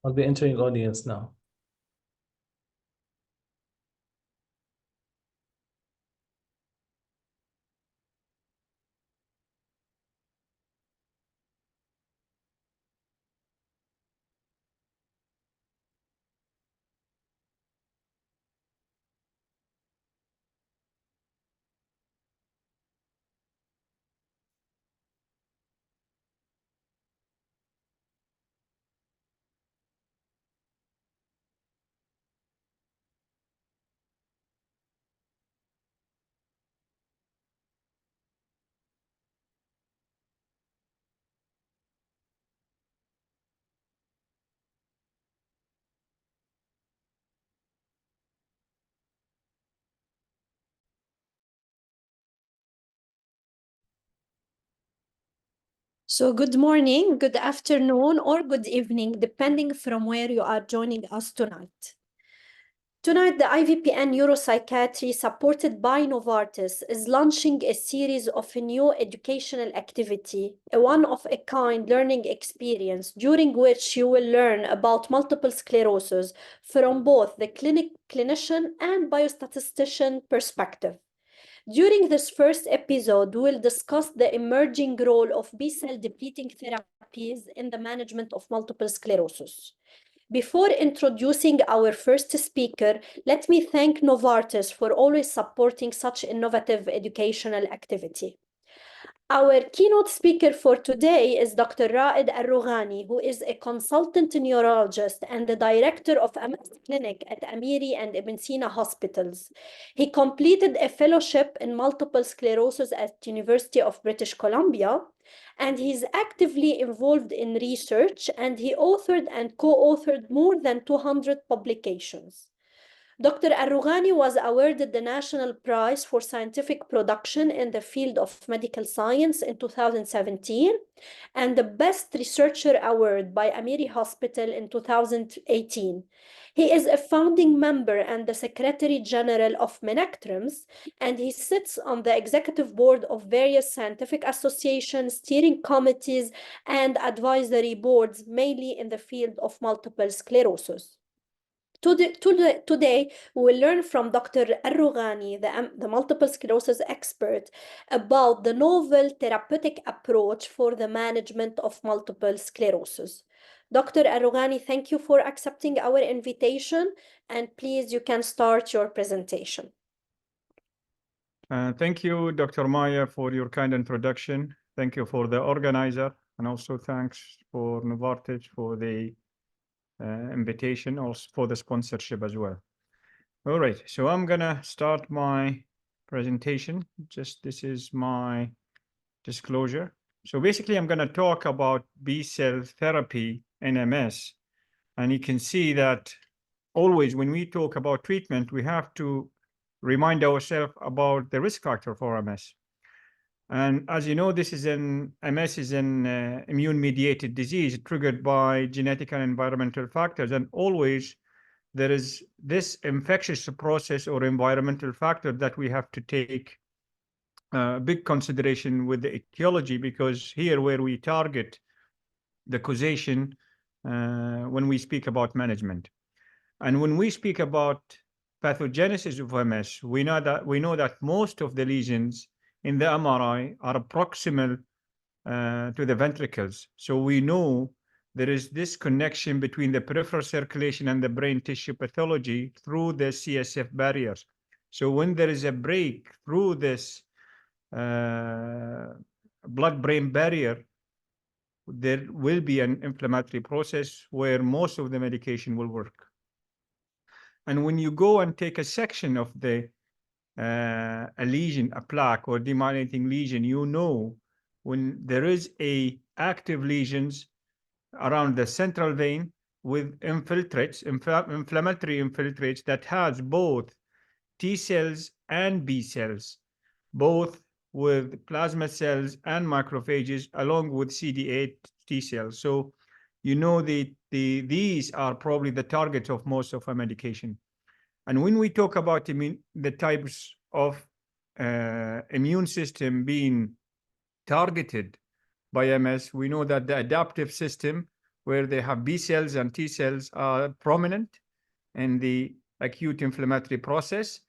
I'll be entering audience now. So good morning, good afternoon, or good evening, depending from where you are joining us tonight. Tonight, the IVPN NeuroPsychiatry, supported by Novartis, is launching a series of a new educational activity, a one-of-a-kind learning experience, during which you will learn about multiple sclerosis from both the clinician and biostatistician perspective. During this first episode, we'll discuss the emerging role of B-cell depleting therapies in the management of multiple sclerosis. Before introducing our first speaker, let me thank Novartis for always supporting such innovative educational activity. Our keynote speaker for today is Dr. Raed Al-Rughani, who is a consultant neurologist and the director of MS Clinic at Amiri and Ibn Sina hospitals. He completed a fellowship in multiple sclerosis at University of British Columbia, and he's actively involved in research, and he authored and co-authored more than 200 publications. Dr. Al-Rughani was awarded the National Prize for Scientific Production in the field of medical science in 2017 and the Best Researcher Award by Amiri Hospital in 2018. He is a founding member and the Secretary General of Menactrums, and he sits on the executive board of various scientific associations, steering committees, and advisory boards, mainly in the field of multiple sclerosis. Today, we will learn from Dr. Al-Rughani, the multiple sclerosis expert, about the novel therapeutic approach for the management of multiple sclerosis. Dr. Al-Rughani, thank you for accepting our invitation, and please, you can start your presentation. Thank you, Dr. Maya, for your kind introduction. Thank you for the organizer, and also thanks for Novartis for the invitation, also for the sponsorship as well. All right, so I'm gonna start my presentation. This is my disclosure. So basically, I'm gonna talk about B-cell therapy in MS, and you can see that always when we talk about treatment, we have to remind ourselves about the risk factor for MS. And as you know, MS is an immune-mediated disease triggered by genetic and environmental factors. And always there is this infectious process or environmental factor that we have to take big consideration with the etiology, because here where we target the causation when we speak about management. And when we speak about pathogenesis of MS, we know that most of the lesions in the MRI are proximal to the ventricles. So we know there is this connection between the peripheral circulation and the brain tissue pathology through the CSF barriers. So when there is a break through this blood-brain barrier, there will be an inflammatory process where most of the medication will work. And when you go and take a section of the a lesion, a plaque or demyelinating lesion, you know when there is a active lesions around the central vein with infiltrates, inflammatory infiltrates that has both T cells and B cells, both with plasma cells and macrophages, along with CD8 T cells. So you know these are probably the targets of most of our medication. And when we talk about the types of immune system being targeted by MS, we know that the adaptive system where they have B cells and T cells are prominent in the acute inflammatory process,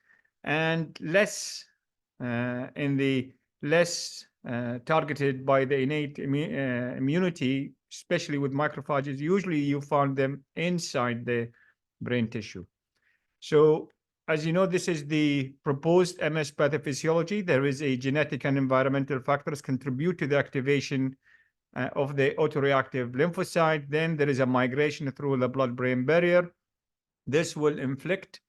and less in the less targeted by the innate immunity, especially with macrophages. Usually you find them inside the brain tissue. So as you know, this is the proposed MS pathophysiology. There is a genetic and environmental factors contribute to the activation of the autoreactive lymphocyte. Then there is a migration through the blood-brain barrier. This will inflict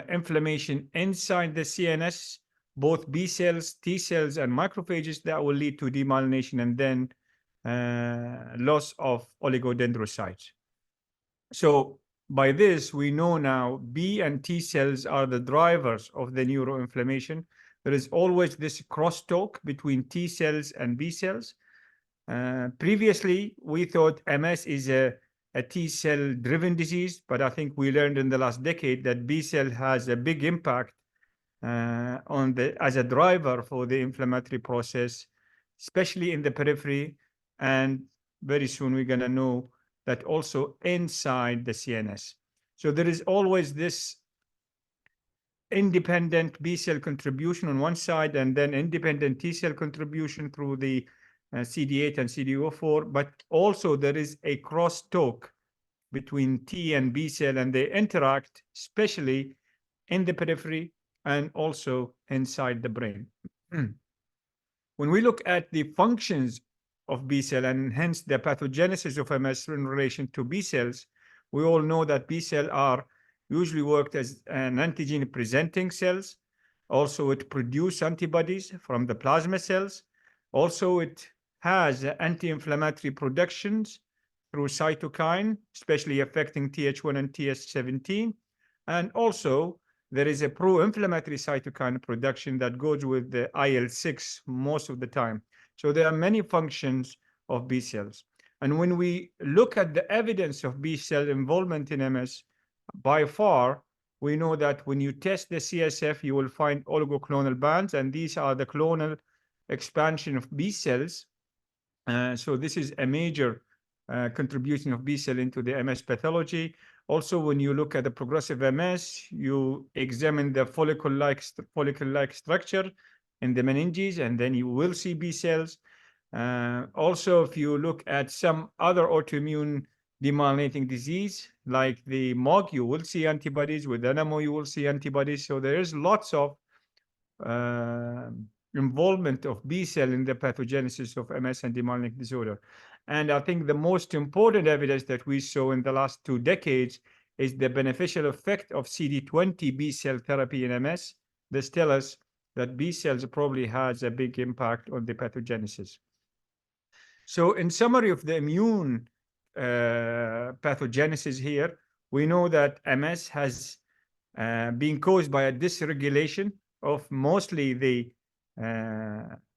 inflammation inside the CNS, both B cells, T cells, and macrophages, that will lead to demyelination and then loss of oligodendrocytes. So by this, we know now B and T cells are the drivers of the neuroinflammation. There is always this crosstalk between T cells and B cells. Previously, we thought MS is a T cell driven disease, but I think we learned in the last decade that B cell has a big impact as a driver for the inflammatory process, especially in the periphery. And very soon we're going to know that also inside the CNS. So there is always this independent B cell contribution on one side, and then independent T cell contribution through the CD8 and CD04, but also there is a crosstalk between T and B cell, and they interact, especially in the periphery and also inside the brain. When we look at the functions of B cell and hence the pathogenesis of MS in relation to B cells, we all know that B cells are usually worked as an antigen presenting cells. Also, it produces antibodies from the plasma cells. Also, it has anti-inflammatory productions through cytokine, especially affecting Th1 and Th17. And also, there is a pro-inflammatory cytokine production that goes with the IL-6 most of the time. So there are many functions of B cells. And when we look at the evidence of B cell involvement in MS, by far, we know that when you test the CSF, you will find oligoclonal bands, and these are the clonal expansion of B cells. So this is a major contribution of B cell into the MS pathology. Also, when you look at the progressive MS, you examine the follicle-like structure in the meninges, and then you will see B cells. Also, if you look at some other autoimmune demyelinating disease, like the MOG, you will see antibodies. With NMO, you will see antibodies. So there is lots of involvement of B cell in the pathogenesis of MS and demyelinating disorder. And I think the most important evidence that we saw in the last 2 decades is the beneficial effect of CD20 B cell therapy in MS. This tells us that B cells probably has a big impact on the pathogenesis. So in summary of the immune pathogenesis here, we know that MS has been caused by a dysregulation of mostly the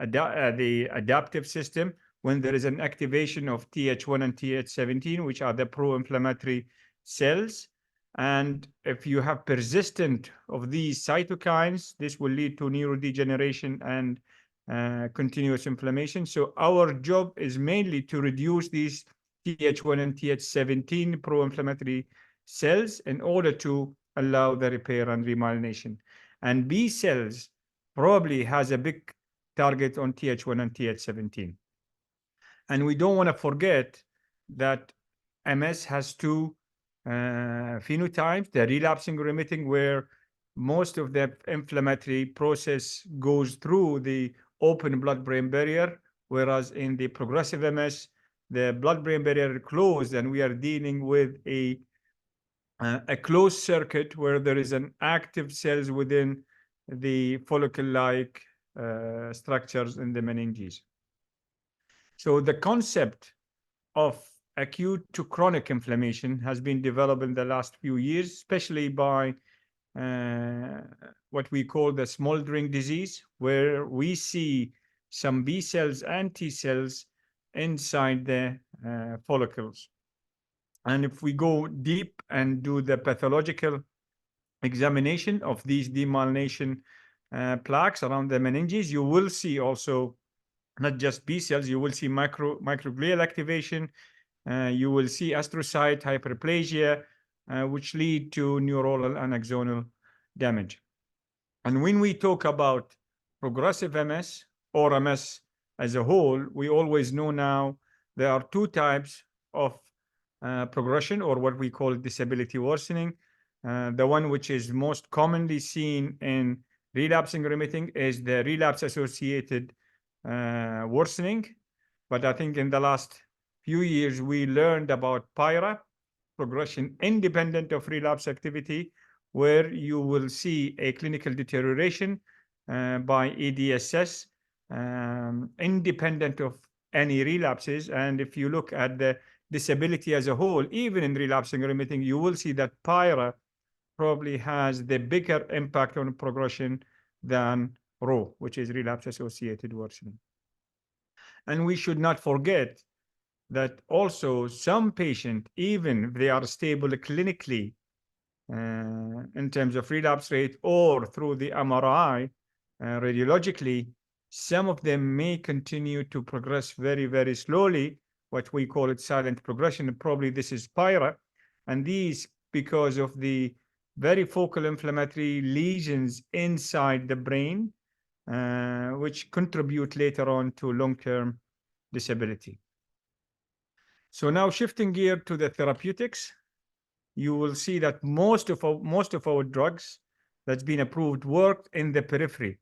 adaptive system, when there is an activation of Th1 and Th17, which are the pro-inflammatory cells. And if you have persistent of these cytokines, this will lead to neurodegeneration and continuous inflammation. So our job is mainly to reduce these Th1 and Th17 pro-inflammatory cells in order to allow the repair and remyelination. And B cells probably has a big target on Th1 and Th17. And we don't want to forget that MS has 2 phenotypes, the relapsing remitting, where most of the inflammatory process goes through the open blood-brain barrier, whereas in the progressive MS, the blood-brain barrier is closed, and we are dealing with a closed circuit where there is an active cells within the follicle-like structures in the meninges. So the concept of acute to chronic inflammation has been developed in the last few years, especially by what we call the smoldering disease, where we see some B cells and T cells inside the follicles. And if we go deep and do the pathological examination of these demyelination plaques around the meninges, you will see also not just B cells, you will see microglial activation, you will see astrocyte hyperplasia, which lead to neuronal and axonal damage. And when we talk about progressive MS or MS as a whole, we always know now there are two types of progression, or what we call disability worsening. The one which is most commonly seen in relapsing remitting is the relapse associated worsening. But I think in the last few years, we learned about PIRA, progression independent of relapse activity, where you will see a clinical deterioration by EDSS, independent of any relapses. And if you look at the disability as a whole, even in relapsing remitting, you will see that PIRA probably has the bigger impact on progression than RO, which is relapse-associated worsening. And we should not forget that also some patients, even if they are stable clinically in terms of relapse rate or through the MRI, radiologically, some of them may continue to progress very, very slowly, what we call it silent progression. And probably this is PIRA. And these, because of the very focal inflammatory lesions inside the brain, which contribute later on to long-term disability. So now shifting gear to the therapeutics, you will see that most of our drugs that's been approved work in the periphery.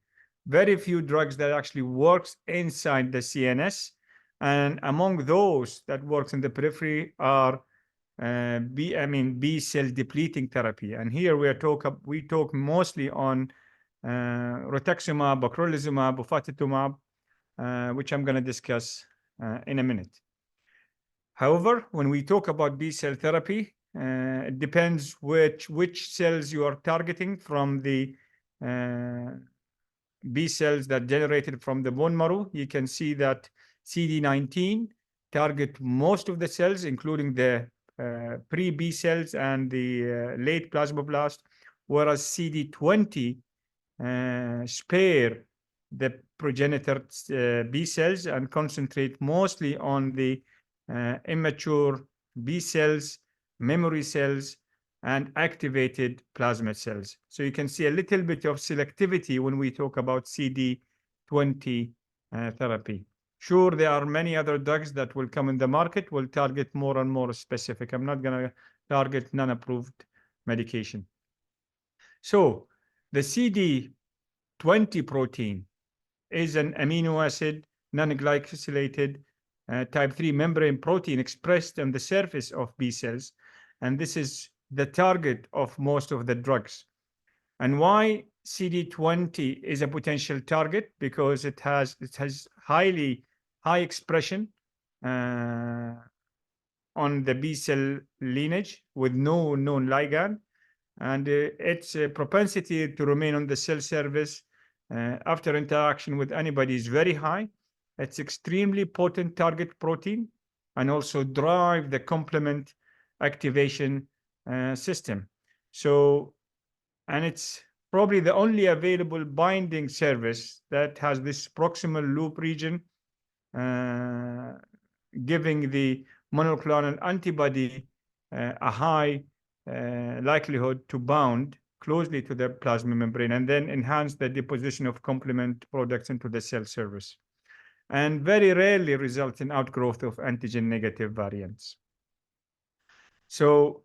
Very few drugs that actually works inside the CNS. And among those that works in the periphery are B cell depleting therapy. And here we talk mostly on rituximab, ocrelizumab, ofatumumab, which I'm going to discuss in a minute. However, when we talk about B cell therapy, it depends which cells you are targeting from the B cells that generated from the bone marrow. You can see that CD19 target most of the cells, including the pre-B cells and the late plasmablast, whereas CD20 spare the progenitor B cells and concentrate mostly on the immature B cells, memory cells, and activated plasma cells. So you can see a little bit of selectivity when we talk about CD20 therapy. Sure, there are many other drugs that will come in the market, will target more and more specific. I'm not going to target non-approved medication. So the CD20 protein is an amino acid, non-glycosylated type 3 membrane protein expressed on the surface of B cells. And this is the target of most of the drugs. And why CD20 is a potential target? Because it has high expression on the B cell lineage with no known ligand. And its propensity to remain on the cell surface after interaction with antibody is very high. It's extremely potent target protein and also drive the complement activation system. So, and it's probably the only available binding service that has this proximal loop region, giving the monoclonal antibody a high likelihood to bound closely to the plasma membrane and then enhance the deposition of complement products into the cell surface, and very rarely result in outgrowth of antigen-negative variants. So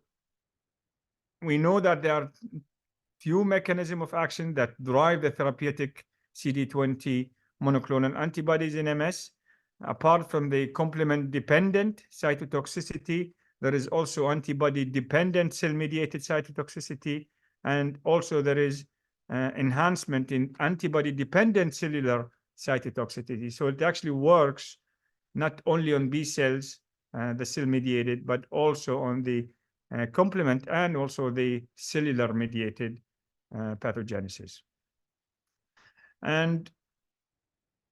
we know that there are few mechanisms of action that drive the therapeutic CD20 monoclonal antibodies in MS. Apart from the complement-dependent cytotoxicity, there is also antibody-dependent cell-mediated cytotoxicity, and also there is enhancement in antibody-dependent cellular cytotoxicity. So it actually works not only on B cells, the cell-mediated, but also on the complement and also the cellular-mediated pathogenesis. And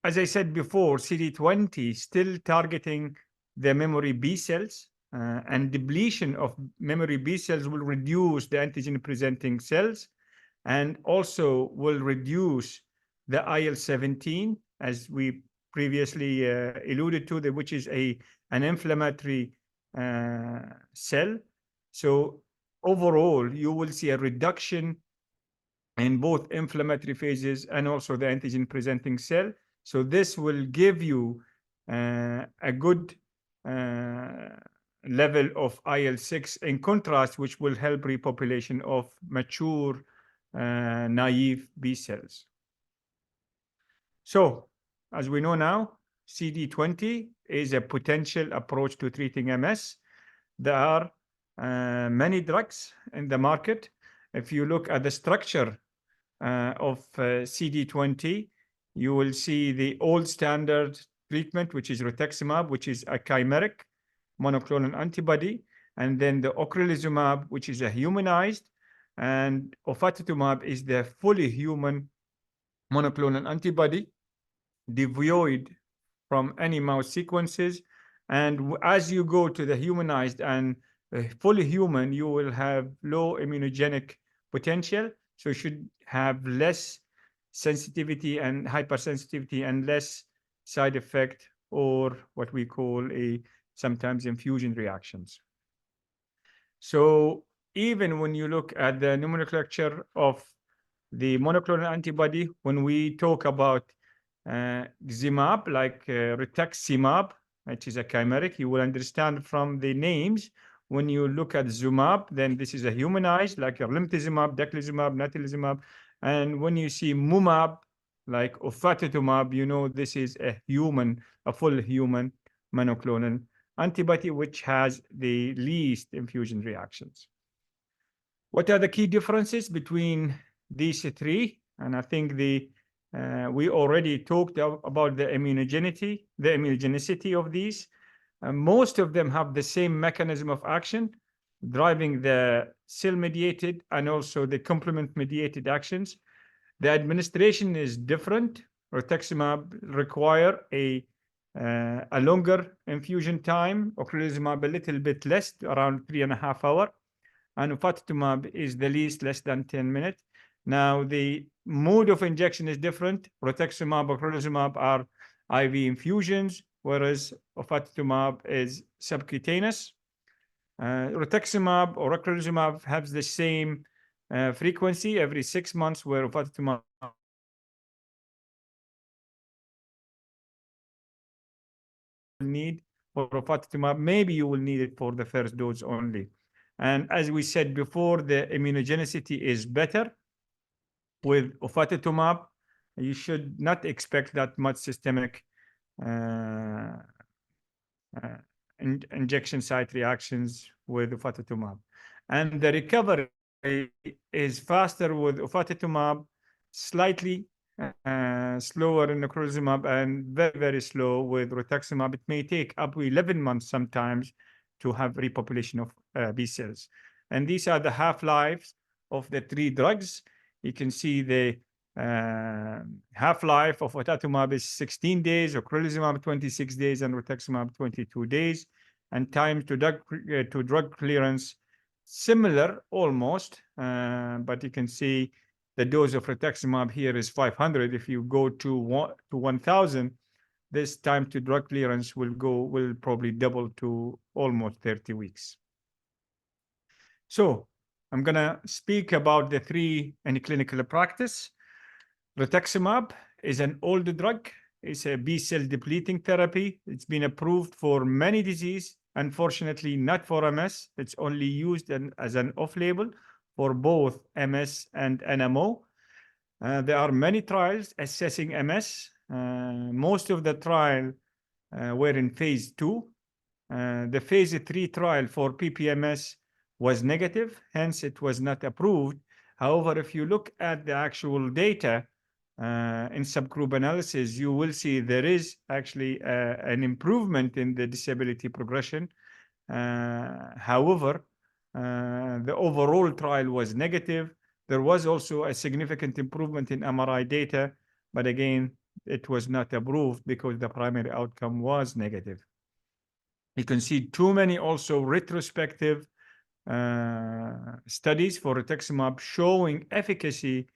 as I said before, CD20 still targeting the memory B cells, and depletion of memory B cells will reduce the antigen-presenting cells and also will reduce the IL-17, as we previously alluded to, which is an inflammatory cell. So overall, you will see a reduction in both inflammatory phases and also the antigen presenting cell. So this will give you a good level of IL-6 in contrast, which will help repopulation of mature naive B cells. So as we know now, CD20 is a potential approach to treating MS. There are many drugs in the market. If you look at the structure of CD20, you will see the old standard treatment, which is rituximab, which is a chimeric monoclonal antibody, and then the ocrelizumab, which is a humanized, and ofatumumab is the fully human monoclonal antibody, devoid from any mouse sequences. And as you go to the humanized and fully human, you will have low immunogenic potential. So you should have less sensitivity and hypersensitivity and less side effect, or what we call sometimes infusion reactions. So even when you look at the nomenclature of the monoclonal antibody, when we talk about Ximab, like rituximab, which is a chimeric, you will understand from the names. When you look at Zumab, then this is a humanized, like limtizumab, daclizumab, natalizumab. And when you see Mumab, like ofatumumab, you know this is a human, a full human monoclonal antibody, which has the least infusion reactions. What are the key differences between these three? And I think we already talked about the immunogenicity of these. Most of them have the same mechanism of action, driving the cell-mediated and also the complement-mediated actions. The administration is different. Rituximab require a longer infusion time, ocrelizumab a little bit less, around 3.5 hours. And ofatumumab is the least, less than 10 minutes. Now, the mode of injection is different. Rituximab, ocrelizumab are IV infusions, whereas ofatumumab is subcutaneous. Rituximab or ocrelizumab has the same frequency every 6 months, where ofatumumab need for ofatumumab, maybe you will need it for the first dose only. And as we said before, the immunogenicity is better with ofatumumab. You should not expect that much systemic injection site reactions with ofatumumab. And the recovery is faster with ofatumumab, slightly slower in ocrelizumab, and very, very slow with rituximab. It may take up to 11 months sometimes to have repopulation of B cells. And these are the half-lives of the three drugs. You can see the half-life of ofatumumab is 16 days, ocrelizumab 26 days, and rituximab 22 days. And time to drug clearance, similar almost, but you can see the dose of rituximab here is 500. If you go to 1,000, this time to drug clearance will probably double to almost 30 weeks. So I'm gonna speak about the three in clinical practice. Rituximab is an old drug. It's a B-cell depleting therapy. It's been approved for many diseases. Unfortunately, not for MS. It's only used as an off-label for both MS and NMO. There are many trials assessing MS. Most of the trial were in phase 2. The phase 3 trial for PPMS was negative, hence it was not approved. However, if you look at the actual data in subgroup analysis, you will see there is actually an improvement in the disability progression. However, the overall trial was negative. There was also a significant improvement in MRI data, but again, it was not approved because the primary outcome was negative. You can see too many also retrospective studies for rituximab showing efficacy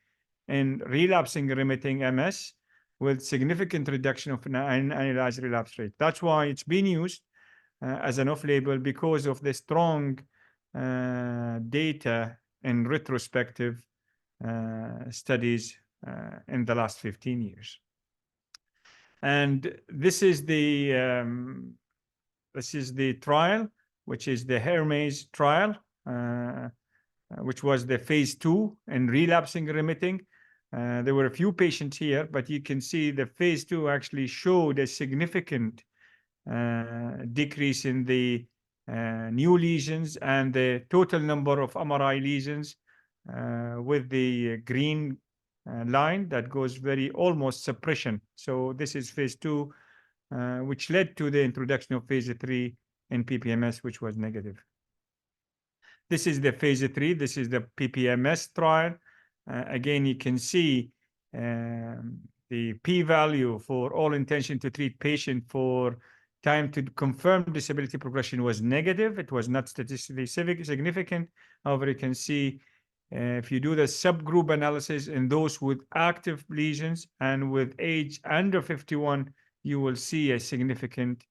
in relapsing remitting MS with significant reduction of an annualized relapse rate. That's why it's been used as an off-label because of the strong data in retrospective studies in the last 15 years. And this is the trial, which is the Hermes trial, which was the phase 2 in relapsing remitting. There were a few patients here, but you can see the phase 2 actually showed a significant decrease in the new lesions and the total number of MRI lesions with the green line that goes very almost suppression. So this is phase 2, which led to the introduction of phase 3 in PPMS, which was negative. This is the phase 3. This is the PPMS trial. Again, you can see the p-value for all intention to treat patient for time to confirm disability progression was negative. It was not statistically significant. However, you can see if you do the subgroup analysis in those with active lesions and with age under 51, you will see a significant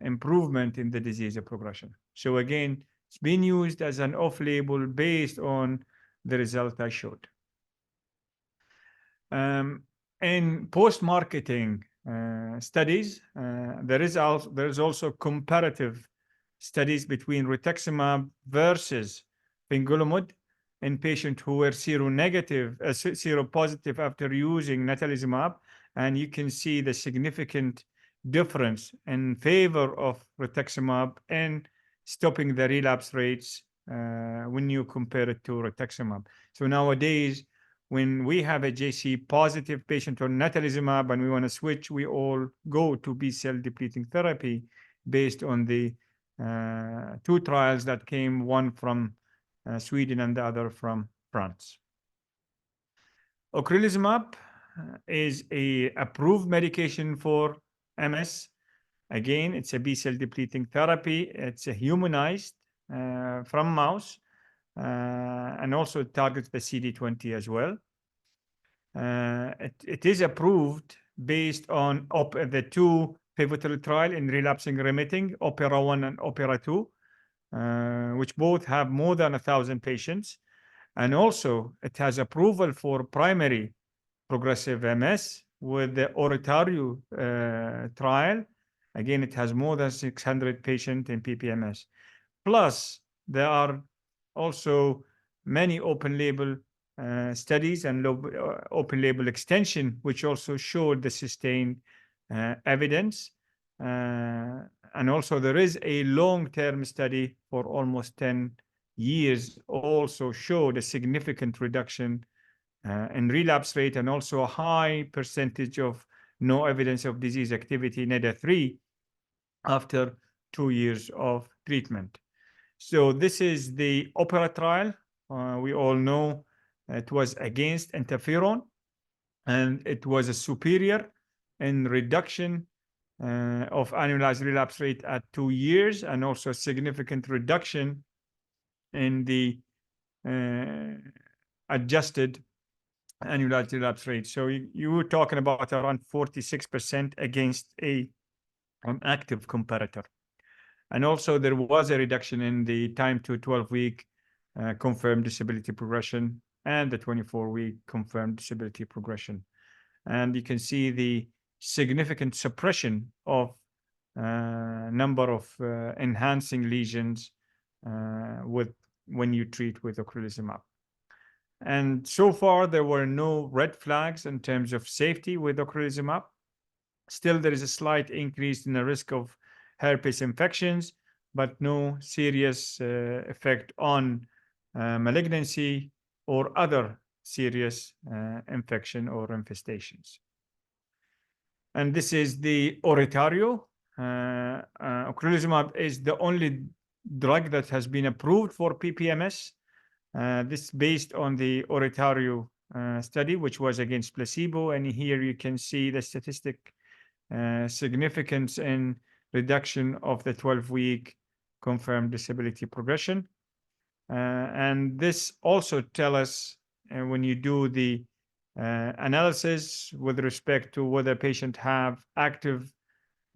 improvement in the disease progression. So again, it's been used as an off-label based on the result I showed. In post-marketing studies, there is also comparative studies between rituximab versus fingolimod in patients who were seropositive after using natalizumab, and you can see the significant difference in favor of rituximab in stopping the relapse rates when you compare it to rituximab. So nowadays, when we have a JC positive patient on natalizumab and we want to switch, we all go to B-cell depleting therapy based on the 2 trials that came, one from Sweden and the other from France. Ocrelizumab is a approved medication for MS. Again, it's a B-cell depleting therapy. It's a humanized from mouse, and also targets the CD20 as well. It is approved based on the 2 pivotal trial in relapsing remitting, Opera 1 and Opera 2, which both have more than 1,000 patients. And also, it has approval for primary progressive MS with the Oratorio trial. Again, it has more than 600 patients in PPMS. Plus, there are also many open-label studies and open-label extension, which also showed the sustained evidence. And also, there is a long-term study for almost 10 years also showed a significant reduction in relapse rate and also a high percentage of no evidence of disease activity, NEDA3, after 2 years of treatment. So this is the Opera trial. We all know it was against interferon, and it was a superior in reduction of annualized relapse rate at 2 years, and also a significant reduction in the adjusted annualized relapse rate. So you were talking about around 46% against an active comparator. And also there was a reduction in the time to 12-week confirmed disability progression and the 24-week confirmed disability progression. And you can see the significant suppression of number of enhancing lesions when you treat with ocrelizumab. And so far, there were no red flags in terms of safety with ocrelizumab. Still, there is a slight increase in the risk of herpes infections, but no serious effect on malignancy or other serious infection or infestations. And this is the Oratorio. Ocrelizumab is the only drug that has been approved for PPMS. This based on the Oratorio study, which was against placebo. And here you can see the statistic significance in reduction of the 12-week confirmed disability progression. And this also tells us when you do the analysis with respect to whether patient have active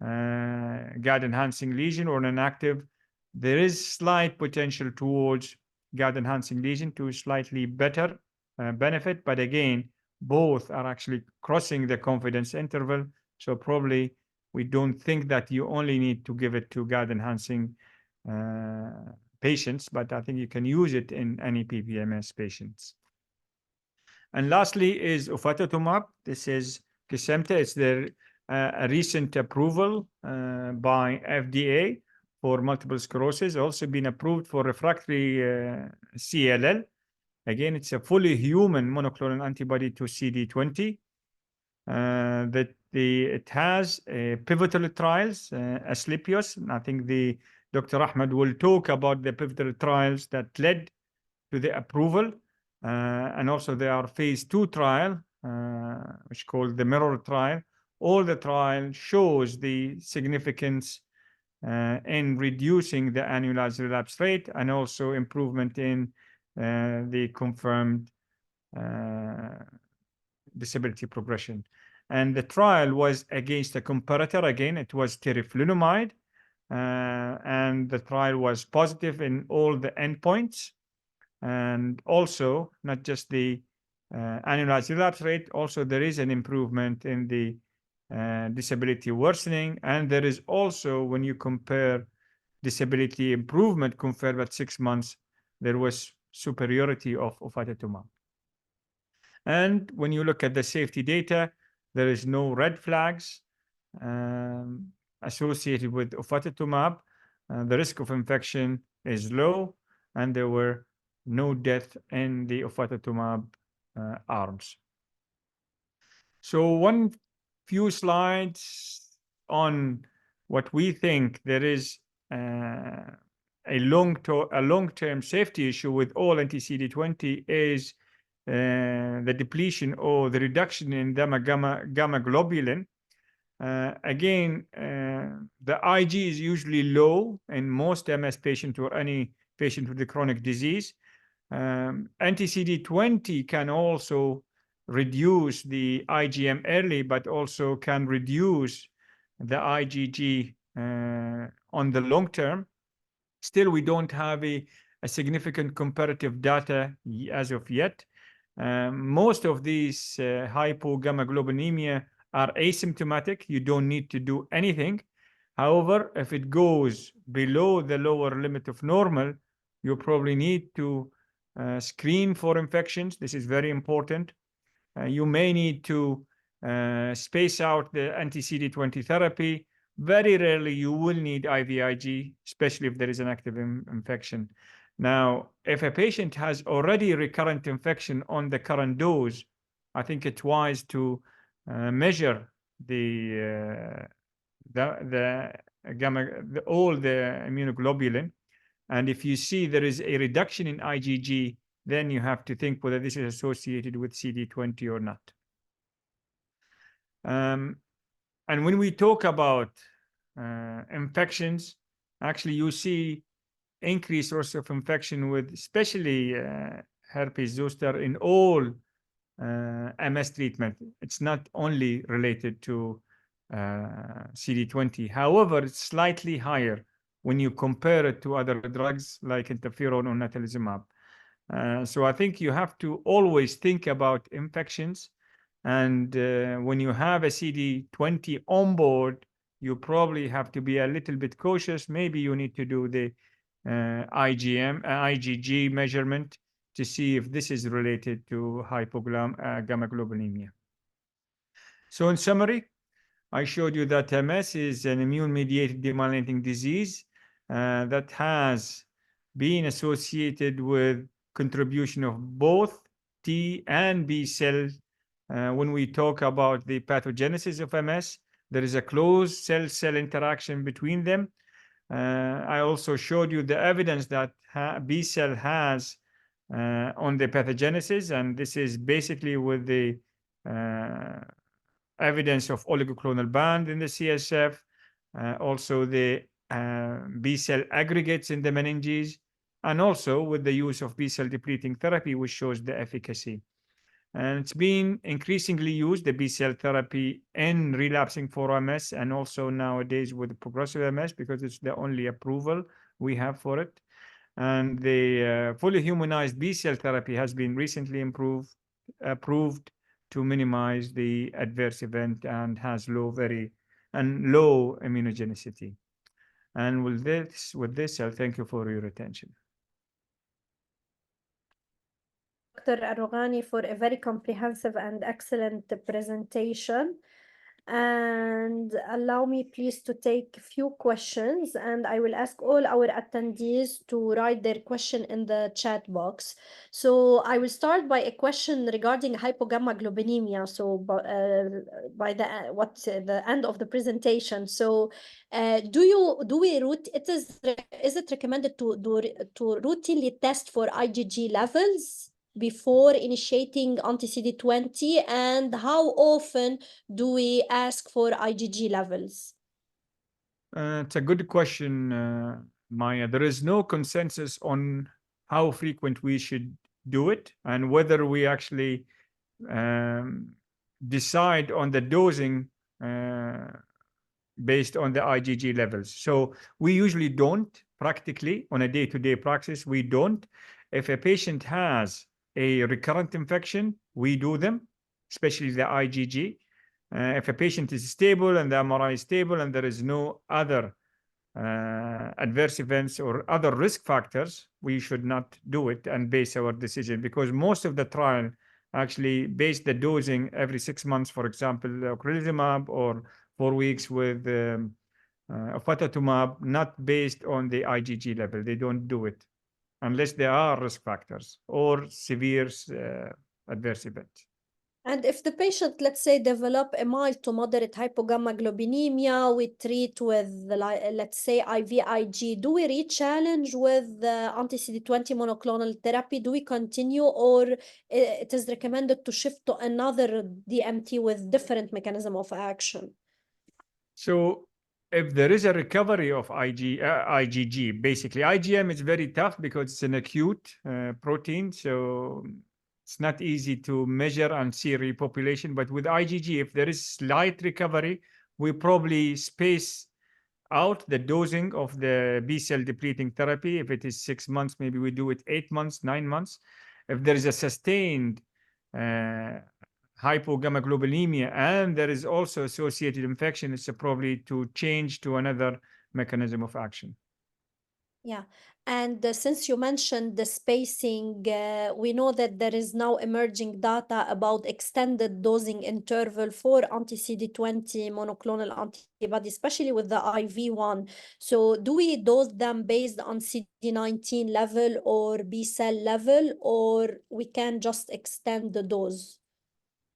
guide-enhancing lesion or an active, there is slight potential towards guide-enhancing lesion to slightly better benefit. But again, both are actually crossing the confidence interval. So probably we don't think that you only need to give it to guide-enhancing patients, but I think you can use it in any PPMS patients. And lastly is ofatumumab. This is Kesimpta. It's a recent approval by FDA for multiple sclerosis, also been approved for refractory CLL. Again, it's a fully human monoclonal antibody to CD20. It has pivotal trials, Asclepios. And I think Dr. Ahmed will talk about the pivotal trials that led to the approval. And also there are phase 2 trial, which is called the mirror trial. All the trial shows the significance in reducing the annualized relapse rate and also improvement in the confirmed disability progression. And the trial was against a comparator. Again, it was teriflunomide. And the trial was positive in all the endpoints. And also, not just the annualized relapse rate, also there is an improvement in the disability worsening. And there is also, when you compare disability improvement compared with 6 months, there was superiority of ofatumumab. And when you look at the safety data, there is no red flags associated with ofatumumab. The risk of infection is low, and there were no death in the ofatumumab arms. So one few slides on what we think there is a long-term safety issue with all anti-CD20 is the depletion or the reduction in gamma globulin. Again, the Ig is usually low in most MS patients or any patient with a chronic disease. Anti-CD20 can also reduce the IgM early, but also can reduce the IgG on the long term. Still, we don't have a significant comparative data as of yet. Most of these hypogammaglobulinemia are asymptomatic. You don't need to do anything. However, if it goes below the lower limit of normal, you probably need to screen for infections. This is very important. You may need to space out the anti-CD20 therapy. Very rarely you will need IVIG, especially if there is an active infection. Now, if a patient has already recurrent infection on the current dose, I think it's wise to measure all the immunoglobulin. And if you see there is a reduction in IgG, then you have to think whether this is associated with CD20 or not. And when we talk about infections, actually you see increased risk of infection with especially herpes zoster in all MS treatment. It's not only related to CD20. However, it's slightly higher when you compare it to other drugs like interferon or natalizumab. So I think you have to always think about infections. And when you have a CD20 on board, you probably have to be a little bit cautious. Maybe you need to do the IgG measurement to see if this is related to hypogammaglobulinemia. So in summary, I showed you that MS is an immune-mediated demyelinating disease that has been associated with contribution of both T and B cells. When we talk about the pathogenesis of MS, there is a close cell-cell interaction between them. I also showed you the evidence that B cell has on the pathogenesis, and this is basically with the evidence of oligoclonal band in the CSF, also the B cell aggregates in the meninges, and also with the use of B cell depleting therapy, which shows the efficacy. And it's been increasingly used, the B-cell therapy, in relapsing for MS, and also nowadays with progressive MS, because it's the only approval we have for it. And the fully humanized B-cell therapy has been recently approved to minimize the adverse event and has low immunogenicity. And with this, I'll thank you for your attention. Dr. Arogani, for a very comprehensive and excellent presentation. And allow me please to take a few questions, and I will ask all our attendees to write their question in the chat box. So I will start by a question regarding hypogammaglobulinemia. So by the end of the presentation. So is it recommended to routinely test for IgG levels before initiating anti-CD20, and how often do we ask for IgG levels? It's a good question, Maya. There is no consensus on how frequent we should do it and whether we actually decide on the dosing based on the IgG levels. So we usually don't, practically, on a day-to-day practice, we don't. If a patient has a recurrent infection, we do them, especially the IgG. If a patient is stable and the MRI is stable and there is no other adverse events or other risk factors, we should not do it and base our decision, because most of the trial actually base the dosing every 6 months, for example, ocrelizumab, or 4 weeks with ofatumumab, not based on the IgG level. They don't do it unless there are risk factors or severe adverse events. And if the patient, let's say, develop a mild to moderate hypogammaglobulinemia, we treat with, let's say, IVIG, do we re-challenge with anti-CD20 monoclonal therapy? Do we continue, or it is recommended to shift to another DMT with different mechanism of action? So if there is a recovery of IgG, basically IgM is very tough because it's an acute protein, so it's not easy to measure and see repopulation. But with IgG, if there is slight recovery, we probably space out the dosing of the B-cell depleting therapy. If it is 6 months, maybe we do it 8 months, 9 months. If there is a sustained hypogammaglobulinemia and there is also associated infection, it's probably to change to another mechanism of action. Yeah, and since you mentioned the spacing, we know that there is now emerging data about extended dosing interval for anti-CD20 monoclonal antibody, especially with the IV one. So do we dose them based on CD19 level or B cell level, or we can just extend the dose?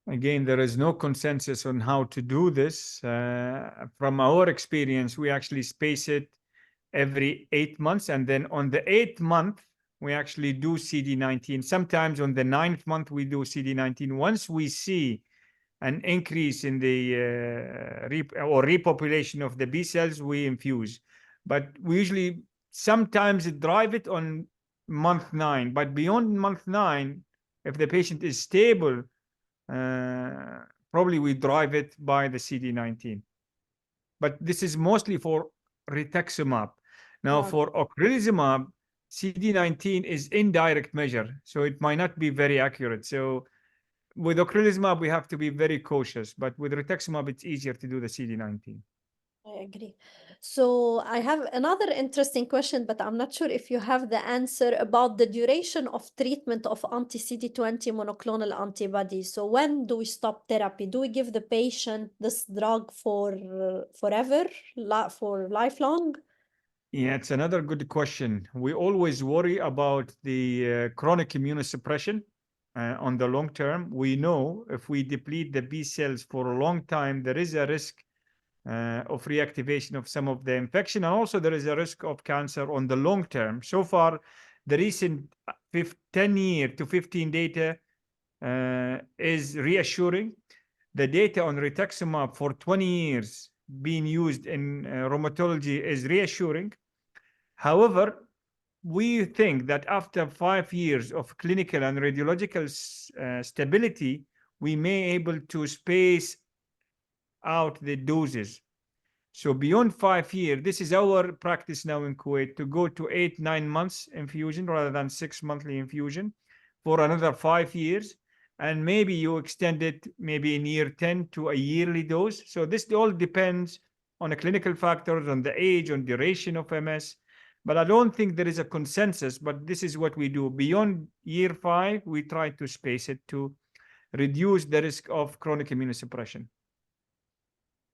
Again, there is no consensus on how to do this. From our experience, we actually space it every 8 months. And then on the 8th month, we actually do CD19. Sometimes on the 9th month, we do CD19. Once we see an increase in the repopulation of the B cells, we infuse. But we usually sometimes drive it on month 9. But beyond month 9, if the patient is stable, probably we drive it by the CD19. But this is mostly for rituximab. Now, for ocrelizumab, CD19 is indirect measure, so it might not be very accurate. So with ocrelizumab, we have to be very cautious, but with rituximab, it's easier to do the CD19. I agree. So I have another interesting question, but I'm not sure if you have the answer about the duration of treatment of anti-CD20 monoclonal antibody. So when do we stop therapy? Do we give the patient this drug for forever, for lifelong? Yeah, it's another good question. We always worry about the chronic immunosuppression on the long term. We know if we deplete the B cells for a long time, there is a risk of reactivation of some of the infection. And also there is a risk of cancer on the long term. So far, the recent 10-year to 15 data is reassuring. The data on rituximab for 20 years being used in rheumatology is reassuring. However, we think that after 5 years of clinical and radiological stability, we may able to space out the doses. So beyond 5 years, this is our practice now in Kuwait, to go to 8, 9 months infusion rather than 6 monthly infusion for another 5 years. And maybe you extend it maybe in year 10 to a yearly dose. So this all depends on the clinical factors, on the age, on duration of MS. But I don't think there is a consensus, but this is what we do. Beyond year 5, we try to space it to reduce the risk of chronic immunosuppression.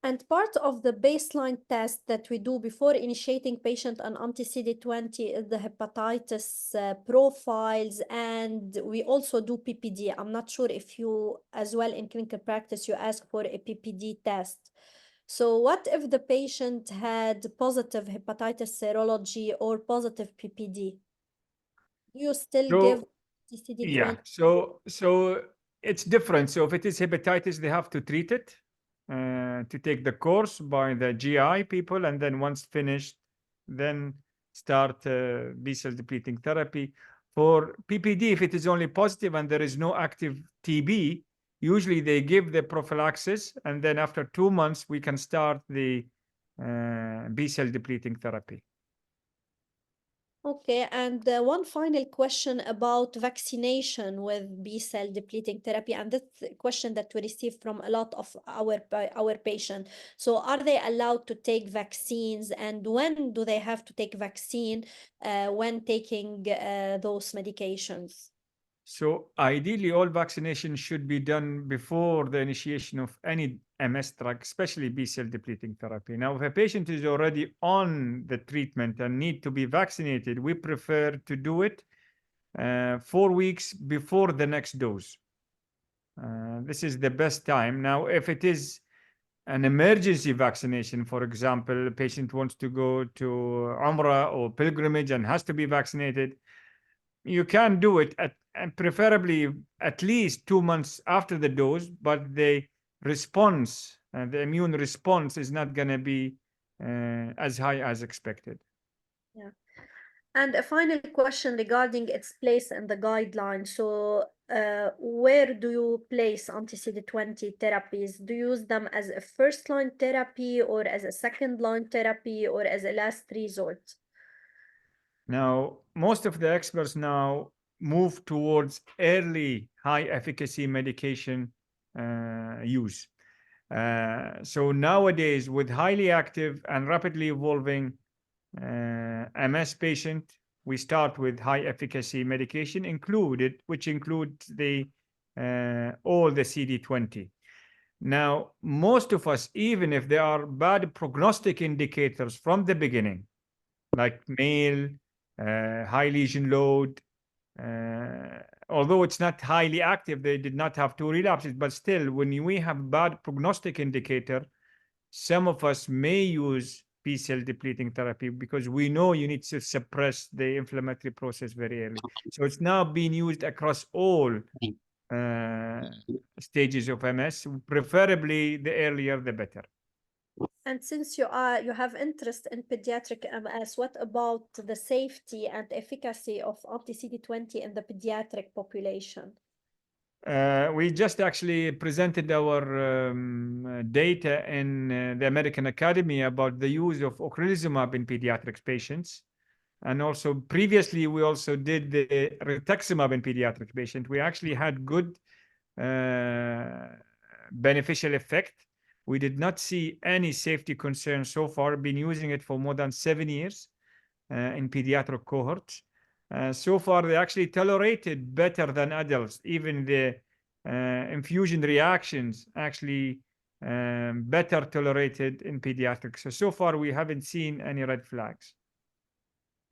And part of the baseline test that we do before initiating patient on anti-CD20 is the hepatitis profiles, and we also do PPD. I'm not sure if you, as well in clinical practice, you ask for a PPD test. So what if the patient had positive hepatitis serology or positive PPD? Do you still give Yeah, anti-CD20? so it's different. So if it is hepatitis, they have to treat it, to take the course by the GI people, and then once finished, then start B-cell depleting therapy. For PPD, if it is only positive and there is no active TB, usually they give the prophylaxis, and then after 2 months, we can start the B-cell depleting therapy. Okay, and one final question about vaccination with B-cell depleting therapy, and that's a question that we receive from a lot of our patients. So, are they allowed to take vaccines, and when do they have to take vaccine when taking those medications? So ideally, all vaccination should be done before the initiation of any MS drug, especially B-cell depleting therapy. Now, if a patient is already on the treatment and need to be vaccinated, we prefer to do it 4 weeks before the next dose. This is the best time. Now, if it is an emergency vaccination, for example, a patient wants to go to Umrah or pilgrimage and has to be vaccinated, you can do it and preferably at least 2 months after the dose, but the response, the immune response is not going to be as high as expected. Yeah. And a final question regarding its place in the guidelines. So, where do you place anti-CD20 therapies? Do you use them as a first-line therapy or as a second-line therapy or as a last resort? Now, most of the experts now move towards early high efficacy medication use. So nowadays, with highly active and rapidly evolving MS patient, we start with high efficacy medication included, which includes the all the CD20. Now, most of us, even if there are bad prognostic indicators from the beginning, like male, high lesion load, although it's not highly active, they did not have 2 relapses, but still, when we have bad prognostic indicator, some of us may use B-cell depleting therapy because we know you need to suppress the inflammatory process very early. So it's now being used across all stages of MS, preferably the earlier the better. And since you have interest in pediatric MS, what about the safety and efficacy of anti-CD20 in the pediatric population? We just actually presented our data in the American Academy about the use of ocrelizumab in pediatric patients. And also previously, we also did the rituximab in pediatric patients. We actually had good beneficial effect. We did not see any safety concerns so far, been using it for more than 7 years in pediatric cohorts. So far, they actually tolerated better than adults. Even the infusion reactions actually better tolerated in pediatrics. So far, we haven't seen any red flags.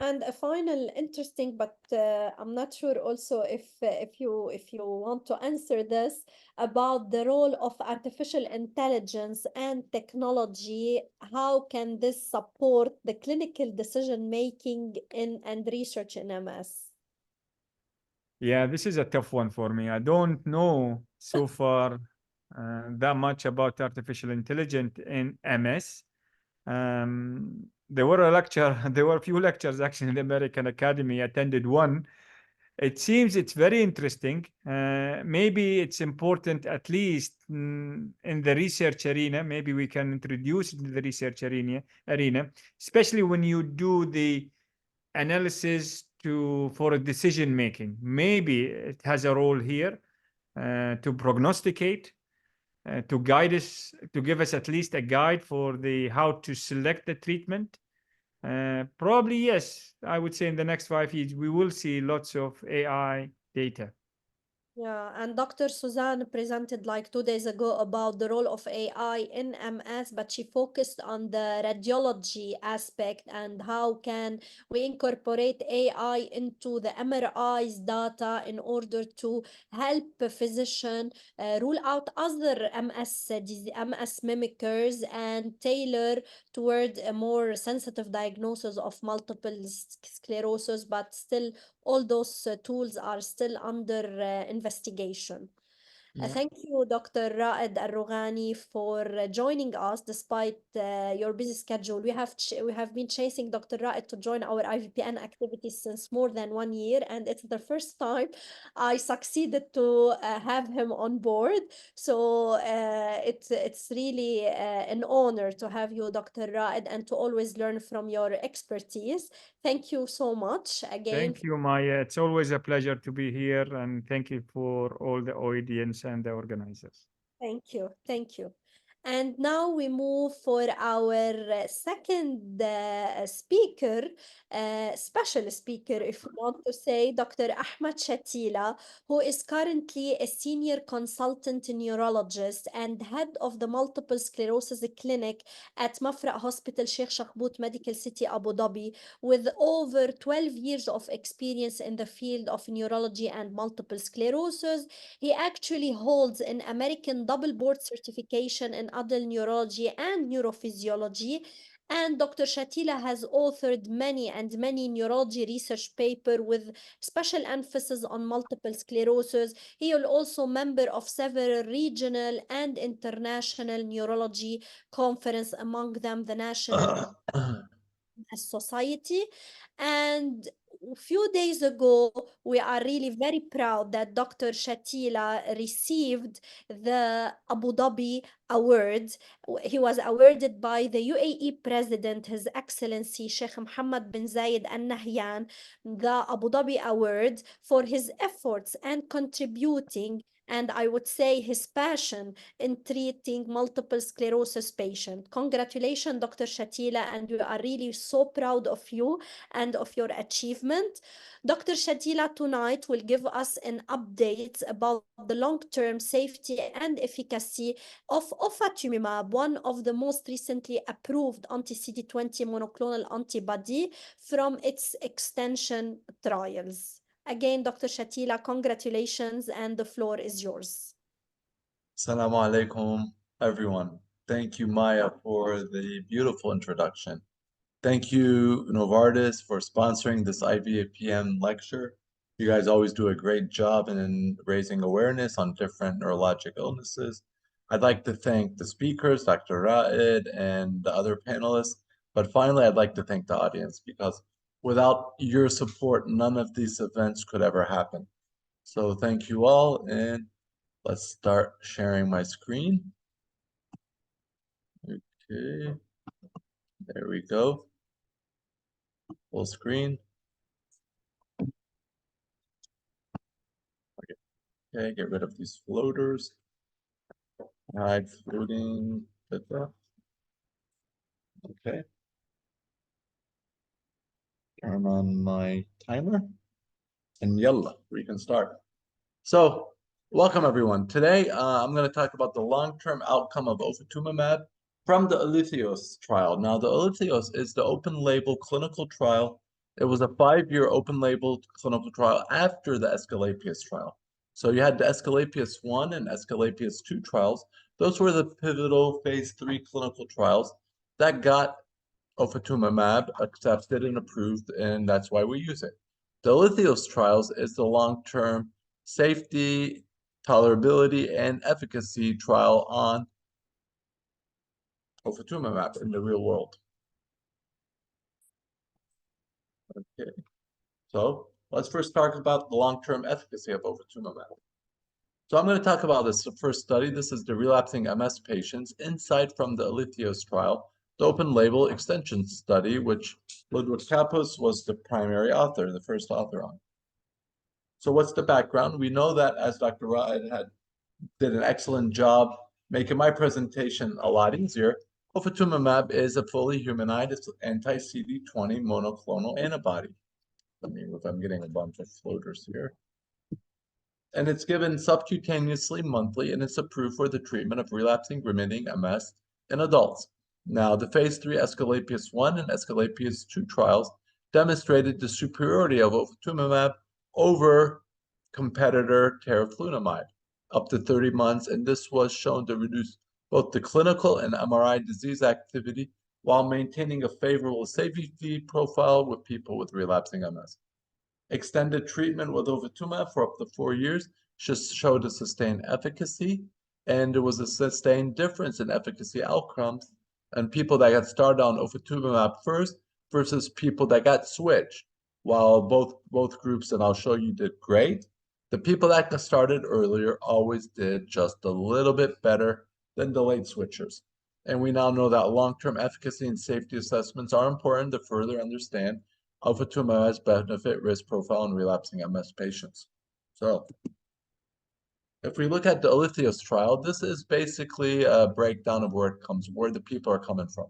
And a final interesting, but I'm not sure also if you want to answer this about the role of artificial intelligence and technology. How can this support the clinical decision making in and research in MS? Yeah, this is a tough one for me. I don't know so far that much about artificial intelligence in MS. there were a lecture, there were a few lectures actually in the American Academy. I attended one. It seems it's very interesting. Maybe it's important, at least in the research arena. Maybe we can introduce it in the research arena, especially when you do the analysis for a decision making. Maybe it has a role here to prognosticate, to guide us, to give us at least a guide for the how to select the treatment. Probably yes, I would say in the next 5 years we will see lots of AI data. Yeah, and Dr. Suzanne presented like 2 days ago about the role of AI in MS, but she focused on the radiology aspect and how can we incorporate AI into the MRI's data in order to help a physician rule out other MS mimickers and tailor toward a more sensitive diagnosis of multiple sclerosis, but still all those tools are still under investigation. Yeah. Thank you, Dr. Raed Al-Roghani, for joining us despite your busy schedule. We have been chasing Dr. Raed to join our IVPN activities since more than 1 year, and it's the first time I succeeded to have him on board. So it's really an honor to have you, Dr. Raed, and to always learn from your expertise. Thank you so much again. Thank you, Maya. It's always a pleasure to be here, and thank you for all the audience and the organizers. Thank you. Thank you. And now we move for our second speaker, special speaker, if you want to say, Dr. Ahmed Shatila, who is currently a senior consultant neurologist and head of the multiple sclerosis clinic at Mafra Hospital Sheikh Shakhbout Medical City, Abu Dhabi, with over 12 years of experience in the field of neurology and multiple sclerosis. He actually holds an American double board certification in adult neurology and neurophysiology. And Dr. Shatila has authored many neurology research papers with special emphasis on multiple sclerosis. He is also member of several regional and international neurology conference, among them the National Society. And a few days ago, we are really very proud that Dr. Shatila received the Abu Dhabi Award. He was awarded by the UAE President, His Excellency Sheikh Mohammed bin Zayed Al Nahyan, the Abu Dhabi Award for his efforts and contributing, and I would say his passion in treating multiple sclerosis patients. Congratulations, Dr. Shatila, and we are really so proud of you and of your achievement. Dr. Shatila tonight will give us an update about the long-term safety and efficacy of ofatumumab, one of the most recently approved anti-CD20 monoclonal antibody from its extension trials. Again, Dr. Shatila, congratulations, and the floor is yours. Assalamu alaikum, everyone. Thank you, Maya, for the beautiful introduction. Thank you, Novartis, for sponsoring this IVPN lecture. You guys always do a great job in raising awareness on different neurologic illnesses. I'd like to thank the speakers, Dr. Raed, and the other panelists. But finally, I'd like to thank the audience because without your support, none of these events could ever happen. So thank you all, and let's start sharing my screen. Okay, there we go. Full screen. Okay, get rid of these floaters. Hide floating. Okay. Turn on my timer. And yalla, we can start. So, welcome everyone. Today, I'm going to talk about the long-term outcome of ofatumumab from the Alethio's trial. Now, the Alethio's is the open-label clinical trial. It was a 5-year open-label clinical trial after the Asclepius trial. So you had the Asclepius 1 and Asclepius 2 trials. Those were the pivotal phase 3 clinical trials that got ofatumumab accepted and approved, and that's why we use it. The Lithios trials is the long-term safety, tolerability, and efficacy trial on ofatumumab in the real world. Okay. So let's first talk about the long-term efficacy of ofatumumab. So I'm going to talk about this first study. This is the relapsing MS patients, insight from the Alithio's trial, the open-label extension study, which Ludwig Kappus was the primary author, the first author on. So what's the background? We know that, as Dr. Ryan did an excellent job making my presentation a lot easier, ofatumumab is a fully humanized anti-CD20 monoclonal antibody. Let me, if I'm getting a bunch of floaters here. And it's given subcutaneously monthly, and it's approved for the treatment of relapsing remitting MS in adults. Now, the phase 3 Escalapius 1 and Escalapius 2 trials demonstrated the superiority of ofatumumab over competitor teriflunomide up to 30 months, and this was shown to reduce both the clinical and MRI disease activity while maintaining a favorable safety profile with people with relapsing MS. Extended treatment with ofatumumab for up to 4 years just showed a sustained efficacy, and there was a sustained difference in efficacy outcomes and people that got started on ofatumumab first versus people that got switched. While both groups, and I'll show you, did great, the people that got started earlier always did just a little bit better than the late switchers. And we now know that long-term efficacy and safety assessments are important to further understand ofatumumab's benefit-risk profile in relapsing MS patients. So, if we look at the Alithio's trial, this is basically a breakdown of where the people are coming from.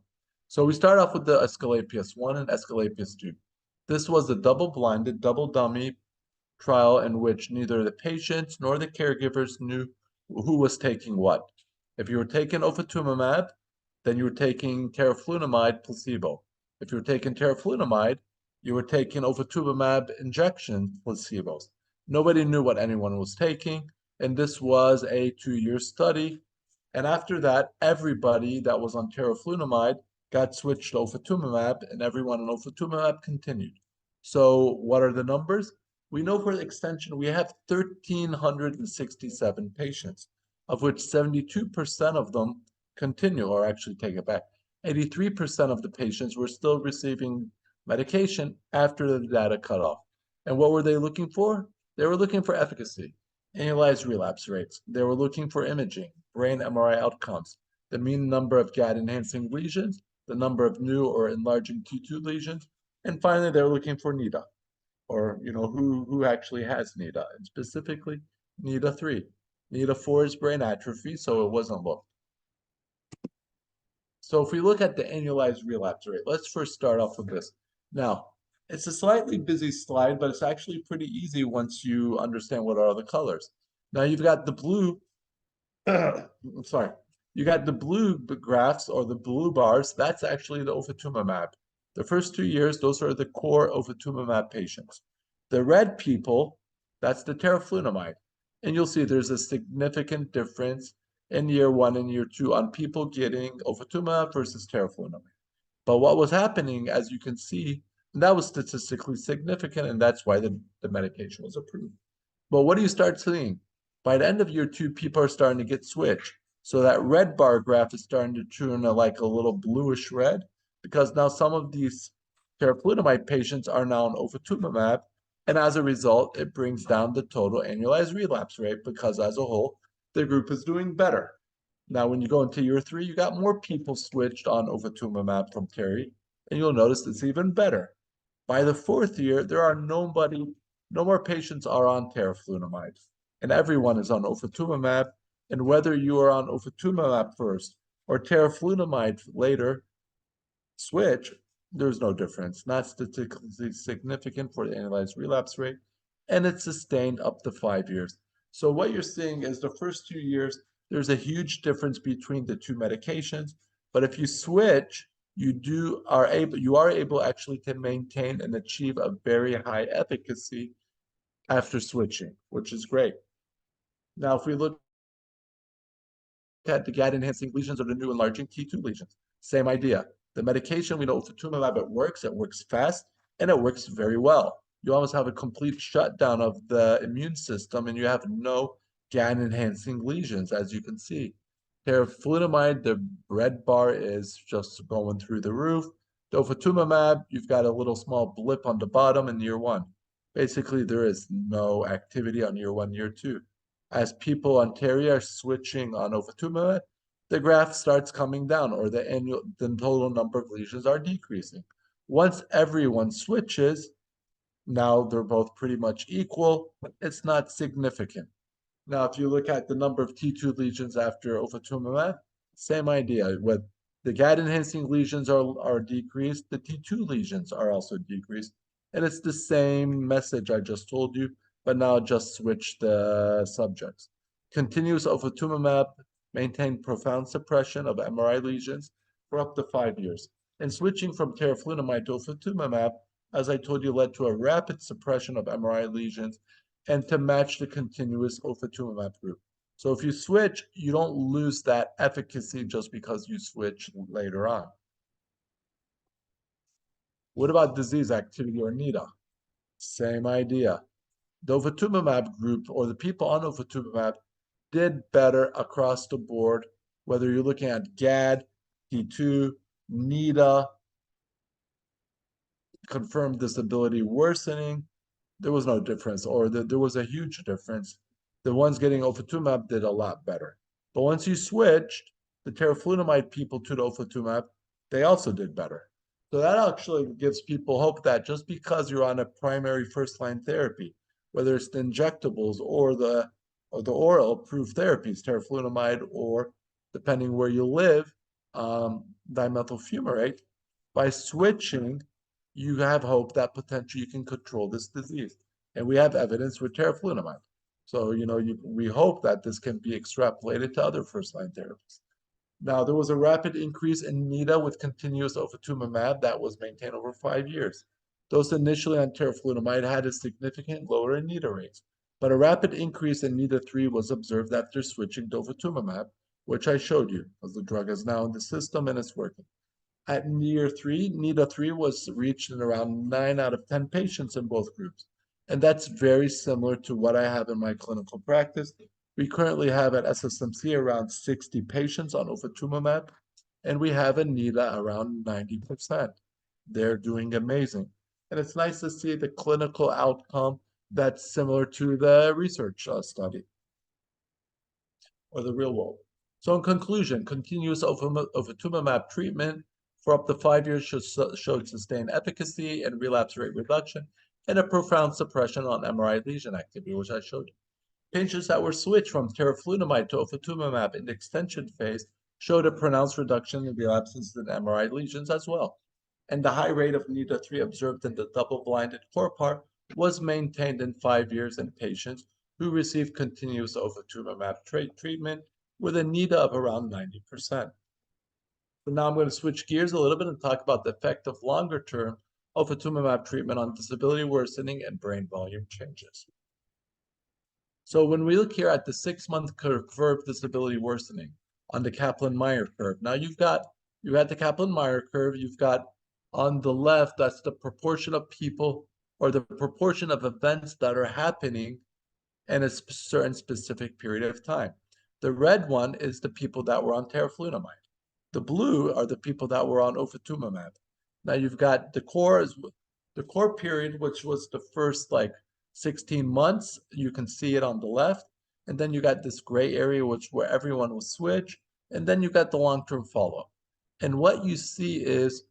So we start off with the Escalapius 1 and Escalapius 2. This was a double-blinded, double-dummy trial in which neither the patients nor the caregivers knew who was taking what. If you were taking ofatumumab, then you were taking teriflunomide placebo. If you were taking teriflunomide, you were taking ofatumumab injection placebos. Nobody knew what anyone was taking, and this was a 2-year study. And after that, everybody that was on teriflunomide got switched to ofatumumab, and everyone on ofatumumab continued. So what are the numbers? We know for the extension, we have 1,367 patients, of which 72% of them continue, or actually take it back. 83% of the patients were still receiving medication after the data cutoff. And what were they looking for? They were looking for efficacy, annualized relapse rates. They were looking for imaging, brain MRI outcomes, the mean number of GAD-enhancing lesions, the number of new or enlarging T2 lesions, and finally, they were looking for NIDA, or who actually has NIDA, and specifically NIDA 3. NIDA 4 is brain atrophy, so it wasn't looked. So if we look at the annualized relapse rate, let's first start off with this. Now, it's a slightly busy slide, but it's actually pretty easy once you understand what are the colors. Now you've got the blue, sorry, you got the blue graphs or the blue bars, that's actually the ofatumumab. The first 2 years, those are the core ofatumumab patients. The red people, that's the teriflunomide. And you'll see there's a significant difference in year 1 and year 2 on people getting ofatumumab versus teriflunomide. But what was happening, as you can see, that was statistically significant, and that's why the medication was approved. But what do you start seeing? By the end of year 2, people are starting to get switched. So that red bar graph is starting to turn like a little bluish red, because now some of these teriflunomide patients are now on ofatumumab, and as a result, it brings down the total annualized relapse rate because as a whole, the group is doing better. Now, when you go into year 3, you got more people switched on ofatumumab from teri, and you'll notice it's even better. By the 4th year, there are no more patients are on teriflunomide, and everyone is on ofatumumab. And whether you are on ofatumumab first or teriflunomide later, switch, there's no difference. Not statistically significant for the annualized relapse rate, and it's sustained up to 5 years. So what you're seeing is the first 2 years, there's a huge difference between the two medications. But if you switch, you are able actually to maintain and achieve a very high efficacy after switching, which is great. Now, if we look at the GAD-enhancing lesions or the new enlarging T2 lesions, same idea. The medication, we know ofatumumab, it works fast, and it works very well. You almost have a complete shutdown of the immune system, and you have no GAD-enhancing lesions, as you can see. Teriflunomide, the red bar is just going through the roof. The ofatumumab, you've got a little small blip on the bottom in year 1. Basically, there is no activity on year 1, year 2. As people on TERI are switching on ofatumumab, the graph starts coming down, or the total number of lesions are decreasing. Once everyone switches, now they're both pretty much equal, but it's not significant. Now, if you look at the number of T2 lesions after ofatumumab, same idea. With the GAD-enhancing lesions are decreased, the T2 lesions are also decreased. And it's the same message I just told you, but now just switch the subjects. Continuous ofatumumab maintained profound suppression of MRI lesions for up to 5 years. And switching from teriflunomide to ofatumumab, as I told you, led to a rapid suppression of MRI lesions and to match the continuous ofatumumab group. So if you switch, you don't lose that efficacy just because you switch later on. What about disease activity or NIDA? Same idea. The ofatumumab group, or the people on ofatumumab, did better across the board, whether you're looking at GAD, T2, NIDA, confirmed disability worsening, there was no difference, or there was a huge difference. The ones getting ofatumumab did a lot better. But once you switched the teriflunomide people to the ofatumumab, they also did better. So that actually gives people hope that just because you're on a primary first-line therapy, whether it's the injectables or the oral approved therapies, teriflunomide, or depending where you live, dimethyl fumarate, by switching, you have hope that potentially you can control this disease. And we have evidence with teriflunomide. So, we hope that this can be extrapolated to other first-line therapies. Now, there was a rapid increase in NIDA with continuous ofatumumab that was maintained over 5 years. Those initially on teriflunomide had a significant lower NIDA rates, but a rapid increase in NIDA-3 was observed after switching to ofatumumab, which I showed you, as the drug is now in the system and it's working. At year 3, NIDA-3 was reached in around 9 out of 10 patients in both groups. And that's very similar to what I have in my clinical practice. We currently have at SSMC around 60 patients on ofatumumab, and we have a NIDA around 90%. They're doing amazing. And it's nice to see the clinical outcome that's similar to the research study or the real world. So in conclusion, continuous ofatumumab treatment for up to 5 years showed sustained efficacy and relapse rate reduction and a profound suppression on MRI lesion activity, which I showed you. Patients that were switched from teriflunomide to ofatumumab in the extension phase showed a pronounced reduction in relapses in MRI lesions as well. And the high rate of NIDA-3 observed in the double-blinded core part was maintained in 5 years in patients who received continuous ofatumumab treatment with a NIDA of around 90%. So now I'm going to switch gears a little bit and talk about the effect of longer-term ofatumumab treatment on disability worsening and brain volume changes. So when we look here at the 6-month curve of disability worsening on the Kaplan-Meier curve, now you had the Kaplan-Meier curve, you've got on the left, that's the proportion of people or the proportion of events that are happening in a certain specific period of time. The red one is the people that were on teriflunomide. The blue are the people that were on ofatumumab. Now you've got the core period, which was the first 16 months, you can see it on the left. And then you got this gray area, where everyone was switched. And then you got the long-term follow-up. And what you see is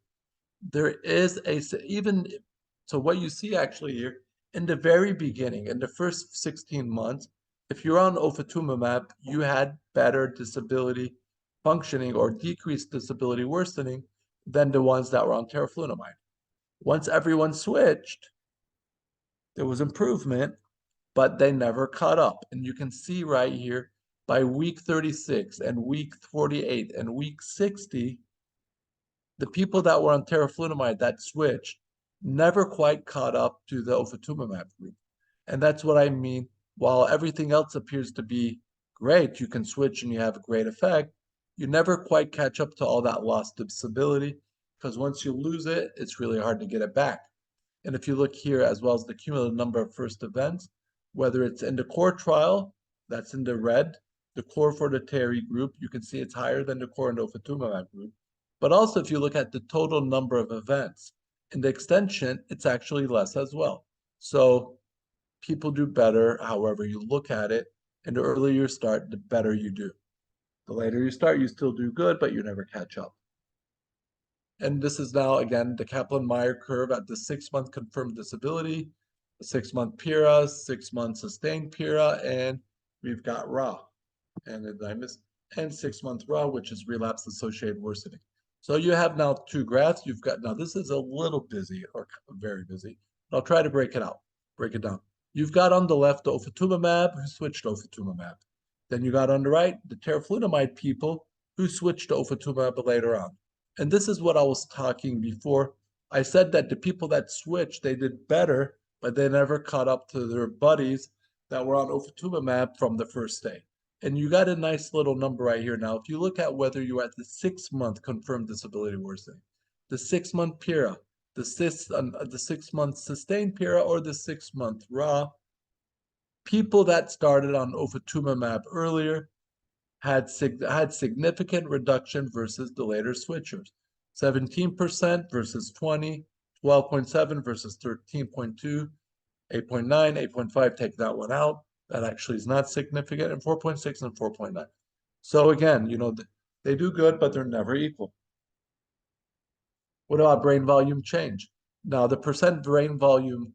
so what you see actually here, in the very beginning, in the first 16 months, if you're on ofatumumab, you had better disability functioning or decreased disability worsening than the ones that were on teriflunomide. Once everyone switched, there was improvement, but they never caught up. And you can see right here, by week 36 and week 48 and week 60, the people that were on teriflunomide that switched never quite caught up to the ofatumumab group. And that's what I mean. While everything else appears to be great, you can switch and you have a great effect, you never quite catch up to all that lost disability, because once you lose it, it's really hard to get it back. And if you look here, as well as the cumulative number of first events, whether it's in the core trial, that's in the red, the core for the TERI group, you can see it's higher than the core in the ofatumumab group. But also, if you look at the total number of events in the extension, it's actually less as well. So people do better, however you look at it. And the earlier you start, the better you do. The later you start, you still do good, but you never catch up. And this is now, again, the Kaplan-Meier curve at the 6-month confirmed disability, the 6-month PIRA, 6-month sustained PIRA, and we've got RA. And then I missed, and 6-month RA, which is relapse associated worsening. So you have now 2 graphs. You've got, now this is a little busy or very busy. I'll try to break it down. You've got on the left the ofatumumab who switched to ofatumumab. Then you got on the right the teriflunomide people who switched to ofatumumab later on. And this is what I was talking before. I said that the people that switched, they did better, but they never caught up to their buddies that were on ofatumumab from the first day. And you got a nice little number right here. Now, if you look at whether you're at the 6-month confirmed disability worsening, the 6-month PIRA, the 6-month sustained PIRA, or the 6-month RA, people that started on ofatumumab earlier had significant reduction versus the later switchers. 17% versus 20, 12.7 versus 13.2, 8.9, 8.5, take that one out. That actually is not significant, and 4.6 and 4.9. So again, you know, they do good, but they're never equal. What about brain volume change? Now, the percent brain volume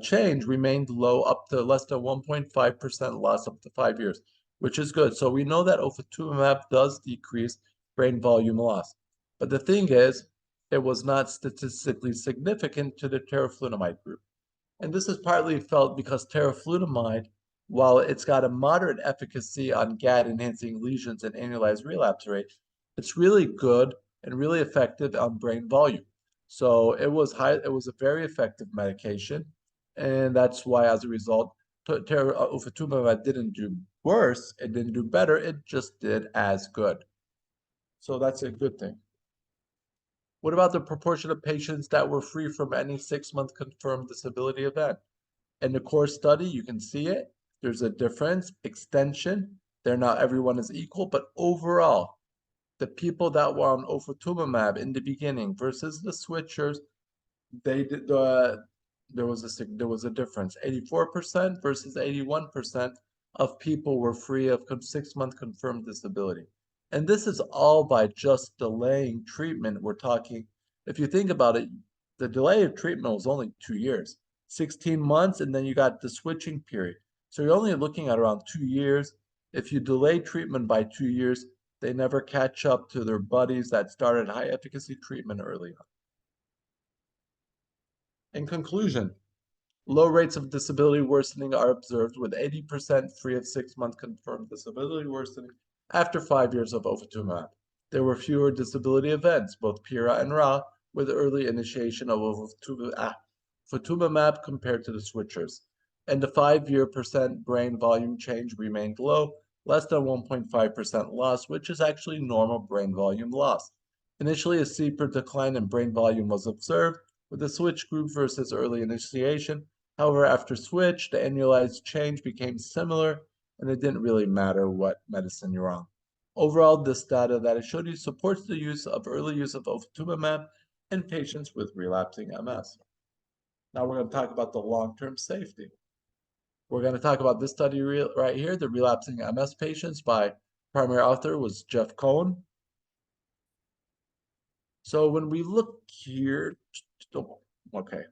change remained low, up to less than 1.5% loss up to 5 years, which is good. So we know that ofatumumab does decrease brain volume loss. But the thing is, it was not statistically significant to the teriflunomide group. And this is partly felt because teriflunomide, while it's got a moderate efficacy on GAD-enhancing lesions and annualized relapse rate, it's really good and really effective on brain volume. So it was a very effective medication, and that's why, as a result, ofatumumab didn't do worse, it didn't do better, it just did as good. So that's a good thing. What about the proportion of patients that were free from any 6-month confirmed disability event? In the core study, you can see it. There's a difference. Extension, they're not everyone is equal, but overall, the people that were on ofatumumab in the beginning versus the switchers, they did there was a difference. 84% versus 81% of people were free of 6-month confirmed disability. And this is all by just delaying treatment. We're talking, if you think about it, the delay of treatment was only 2 years, 16 months, and then you got the switching period. So you're only looking at around 2 years. If you delay treatment by 2 years, they never catch up to their buddies that started high efficacy treatment early on. In conclusion, low rates of disability worsening are observed with 80% free of 6-month confirmed disability worsening after 5 years of ofatumumab. There were fewer disability events, both PIRA and RA, with early initiation of ofatumumab compared to the switchers. And the 5-year percent brain volume change remained low, less than 1.5% loss, which is actually normal brain volume loss. Initially, a steeper decline in brain volume was observed with the switch group versus early initiation. However, after switch, the annualized change became similar, and it didn't really matter what medicine you're on. Overall, this data that I showed you supports the early use of ofatumumab in patients with relapsing MS. Now we're going to talk about the long-term safety. We're going to talk about this study right here, the relapsing MS patients by primary author was Jeff Cohen. So when we look here, okay.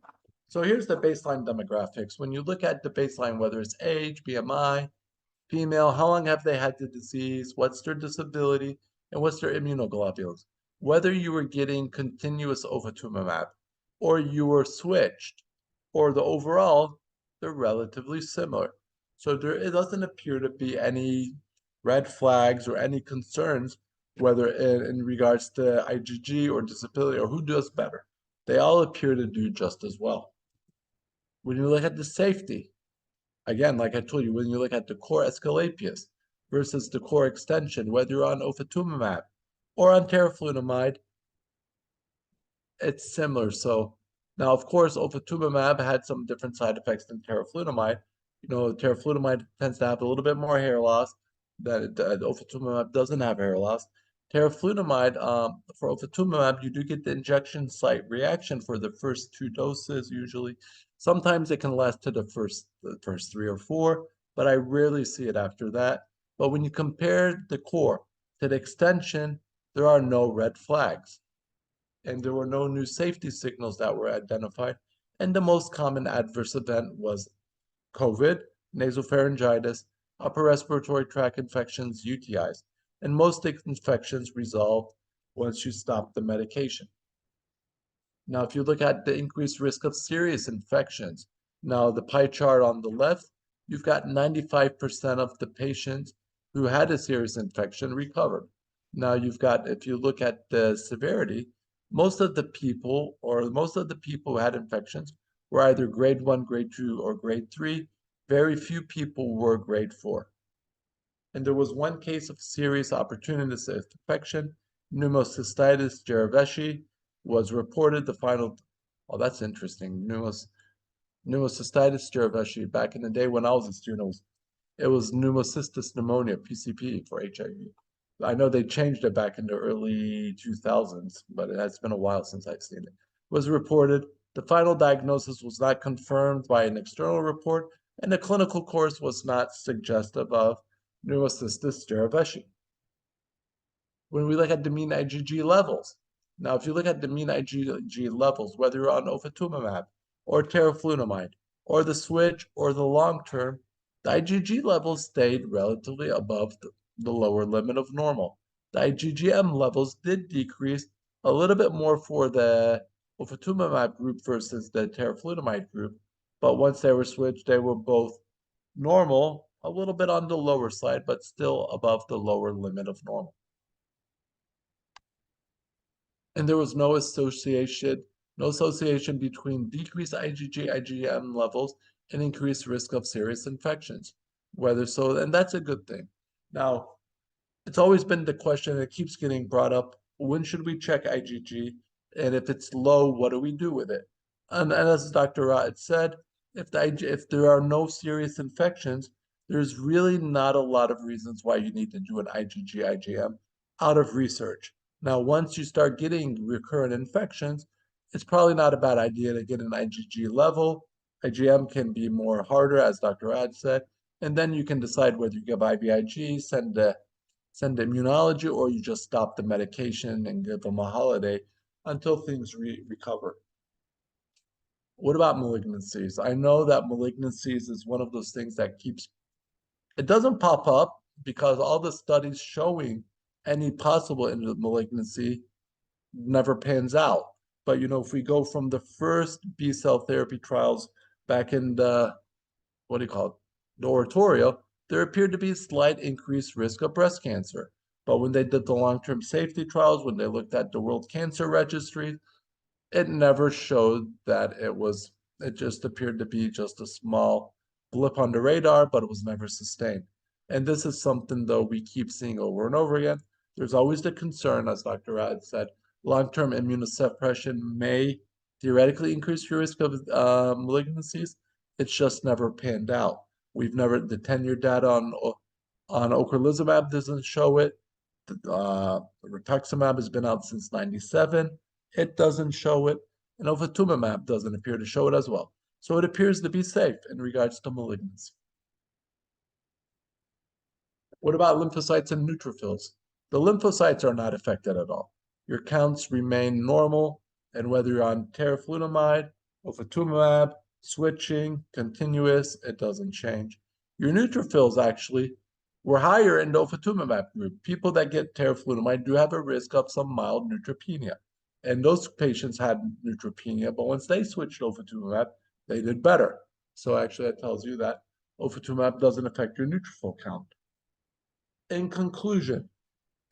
So here's the baseline demographics. When you look at the baseline, whether it's age, BMI, female, how long have they had the disease, what's their disability, and what's their immunoglobulins. Whether you were getting continuous ofatumumab, or you were switched, or the overall, they're relatively similar. So it doesn't appear to be any red flags or any concerns, whether in regards to IgG or disability or who does better. They all appear to do just as well. When you look at the safety, again, like I told you, when you look at the core Asclepius versus the core extension, whether you're on ofatumumab or on teriflunomide, it's similar. So now, of course, ofatumumab had some different side effects than teriflunomide. You know, teriflunomide tends to have a little bit more hair loss. That ofatumumab doesn't have hair loss. Teriflunomide, for ofatumumab, you do get the injection site reaction for the first 2 doses usually. Sometimes it can last to the first 3 or 4, but I rarely see it after that. But when you compare the core to the extension, there are no red flags. And there were no new safety signals that were identified. And the most common adverse event was COVID, nasopharyngitis, upper respiratory tract infections, UTIs. And most infections resolved once you stop the medication. Now, if you look at the increased risk of serious infections, now the pie chart on the left, you've got 95% of the patients who had a serious infection recovered. Now you've got, if you look at the severity, most of the people who had infections were either grade 1, grade 2, or grade 3. Very few people were grade 4. And there was one case of serious opportunistic infection, pneumocystitis jirovecii, was reported. The final, oh, that's interesting. Pneumocystis jirovecii. Back in the day when I was a student, it was pneumocystis pneumonia, PCP, for HIV. I know they changed it back in the early 2000s, but it has been a while since I've seen it. It was reported. The final diagnosis was not confirmed by an external report, and the clinical course was not suggestive of pneumocystis jirovecii. When we look at the mean IgG levels, now if you look at the mean IgG levels, whether you're on ofatumumab or teriflunomide or the switch or the long term, the IgG levels stayed relatively above the lower limit of normal. The IgGM levels did decrease a little bit more for the ofatumumab group versus the teriflunomide group, but once they were switched, they were both normal, a little bit on the lower side, but still above the lower limit of normal. And there was no association between decreased IgG, IgM levels and increased risk of serious infections. And that's a good thing. Now, it's always been the question that keeps getting brought up, when should we check IgG? And if it's low, what do we do with it? And as Dr. Rod said, if there are no serious infections, there's really not a lot of reasons why you need to do an IgG, IgM out of research. Now, once you start getting recurrent infections, it's probably not a bad idea to get an IgG level. IgM can be more harder, as Dr. Rad said, and then you can decide whether you give IVIG, send the immunology, or you just stop the medication and give them a holiday until things recover. What about malignancies? I know that malignancies is one of those things that it doesn't pop up because all the studies showing any possible malignancy never pans out. But, if we go from the first B-cell therapy trials back in the oratorio, there appeared to be a slight increased risk of breast cancer. But when they did the long-term safety trials, when they looked at the World Cancer Registry, it never showed that it just appeared to be just a small blip on the radar, but it was never sustained. And this is something, though, we keep seeing over and over again. There's always the concern, as Dr. Rad said, long-term immunosuppression may theoretically increase your risk of malignancies. It's just never panned out. The 10-year data on ocrelizumab doesn't show it. Rituximab has been out since 1997. It doesn't show it. And ofatumumab doesn't appear to show it as well. So it appears to be safe in regards to malignancy. What about lymphocytes and neutrophils? The lymphocytes are not affected at all. Your counts remain normal, and whether you're on teriflunomide, ofatumumab, switching, continuous, it doesn't change. Your neutrophils actually were higher in the ofatumumab group. People that get teriflunomide do have a risk of some mild neutropenia. And those patients had neutropenia, but once they switched to ofatumumab, they did better. So actually that tells you that ofatumumab doesn't affect your neutrophil count. In conclusion,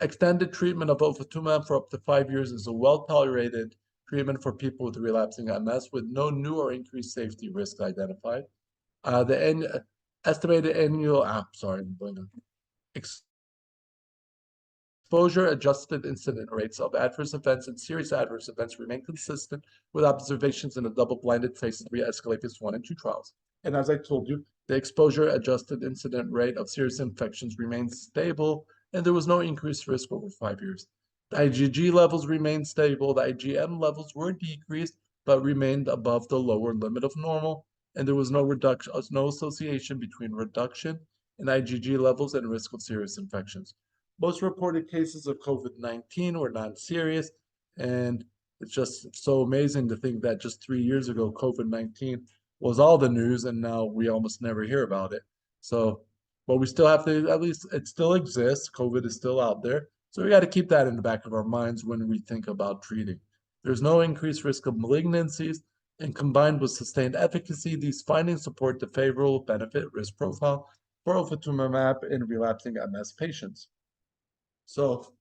extended treatment of ofatumumab for up to 5 years is a well-tolerated treatment for people with relapsing MS with no new or increased safety risks identified. The estimated annual, exposure-adjusted incident rates of adverse events and serious adverse events remain consistent with observations in the double-blinded phase 3 Escalate 1 and 2 trials. And as I told you, the exposure-adjusted incident rate of serious infections remains stable and there was no increased risk over 5 years. The IgG levels remained stable. The IgM levels were decreased, but remained above the lower limit of normal, and there was no reduction, no association between reduction in IgG levels and risk of serious infections. Most reported cases of COVID-19 were non-serious, and it's just so amazing to think that just 3 years ago, COVID-19 was all the news, and now we almost never hear about it. So, but we still have to, at least it still exists. COVID is still out there. So we got to keep that in the back of our minds when we think about treating. There's no increased risk of malignancies, and combined with sustained efficacy, these findings support the favorable benefit risk profile for ofatumumab in relapsing MS patients. So,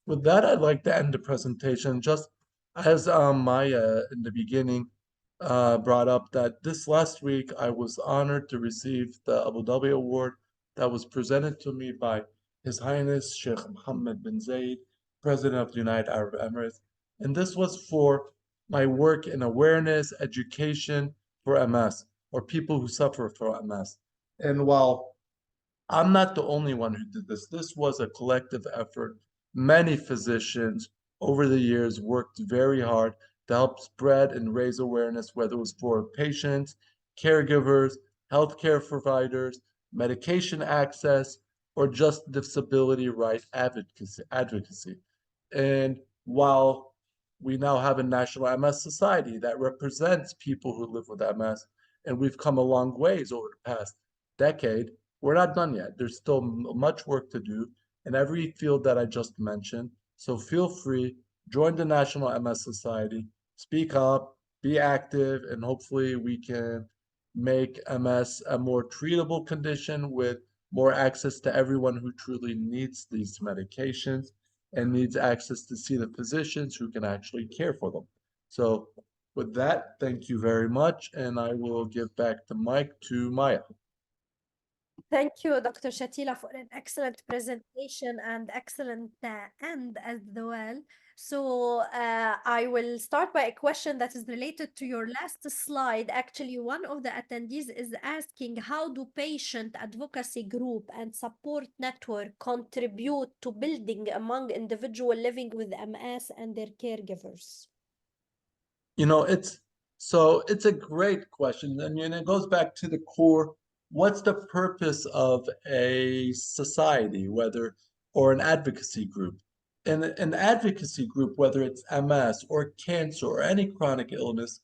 with that, I'd like to end the presentation just as Maya in the beginning brought up that this last week I was honored to receive the Abu Dhabi Award that was presented to me by His Highness Sheikh Mohammed bin Zayed, President of the United Arab Emirates. And this was for my work in awareness, education for MS, or people who suffer from MS. And while I'm not the only one who did this, this was a collective effort. Many physicians over the years worked very hard to help spread and raise awareness, whether it was for patients, caregivers, healthcare providers, medication access, or just disability right advocacy. And while we now have a national MS society that represents people who live with MS, and we've come a long ways over the past decade, we're not done yet. There's still much work to do in every field that I just mentioned. So feel free, join the National MS Society, speak up, be active, and hopefully we can make MS a more treatable condition with more access to everyone who truly needs these medications and needs access to see the physicians who can actually care for them. So with that, thank you very much, and I will give back the mic to Maya. Thank you, Dr. Shatila, for an excellent presentation and excellent end as well. So I will start by a question that is related to your last slide. Actually, one of the attendees is asking, how do patient advocacy group and support network contribute to building among individuals living with MS and their caregivers? You know, it's a great question, and it goes back to the core. What's the purpose of a society, whether or an advocacy group? And an advocacy group, whether it's MS or cancer or any chronic illness,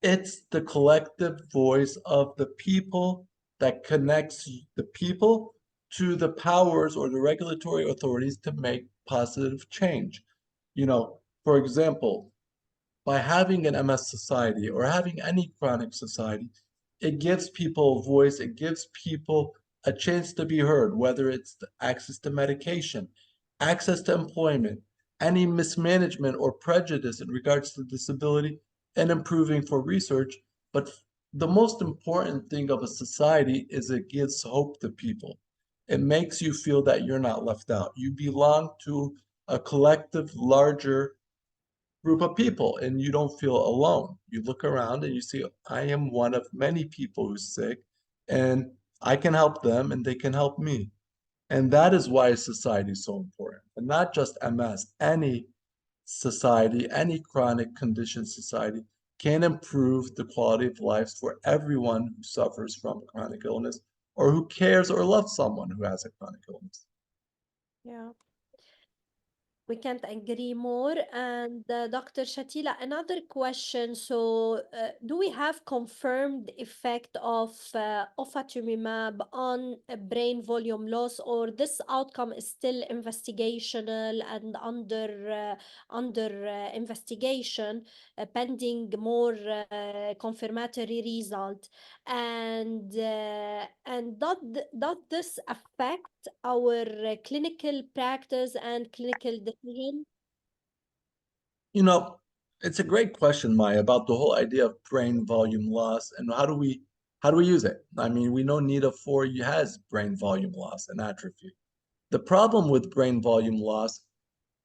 it's the collective voice of the people that connects the people to the powers or the regulatory authorities to make positive change. You know, for example, by having an MS society or having any chronic society, it gives people a voice, it gives people a chance to be heard, whether it's access to medication, access to employment, any mismanagement or prejudice in regards to disability, and improving for research. But the most important thing of a society is it gives hope to people. It makes you feel that you're not left out. You belong to a collective, larger group of people and you don't feel alone. You look around and you see, I am one of many people who's sick and I can help them and they can help me. And that is why society is so important. And not just MS, any society, any chronic condition society can improve the quality of life for everyone who suffers from chronic illness or who cares or loves someone who has a chronic illness. Yeah. We can't agree more. And Dr. Shatila, another question. So, do we have confirmed effect of ofatumumab on brain volume loss, or this outcome is still investigational and under investigation, pending more confirmatory result? And does this affect our clinical practice and clinical decision? You know, it's a great question, Maya, about the whole idea of brain volume loss and how do we use it? I mean, we know NIDA4 has brain volume loss and atrophy. The problem with brain volume loss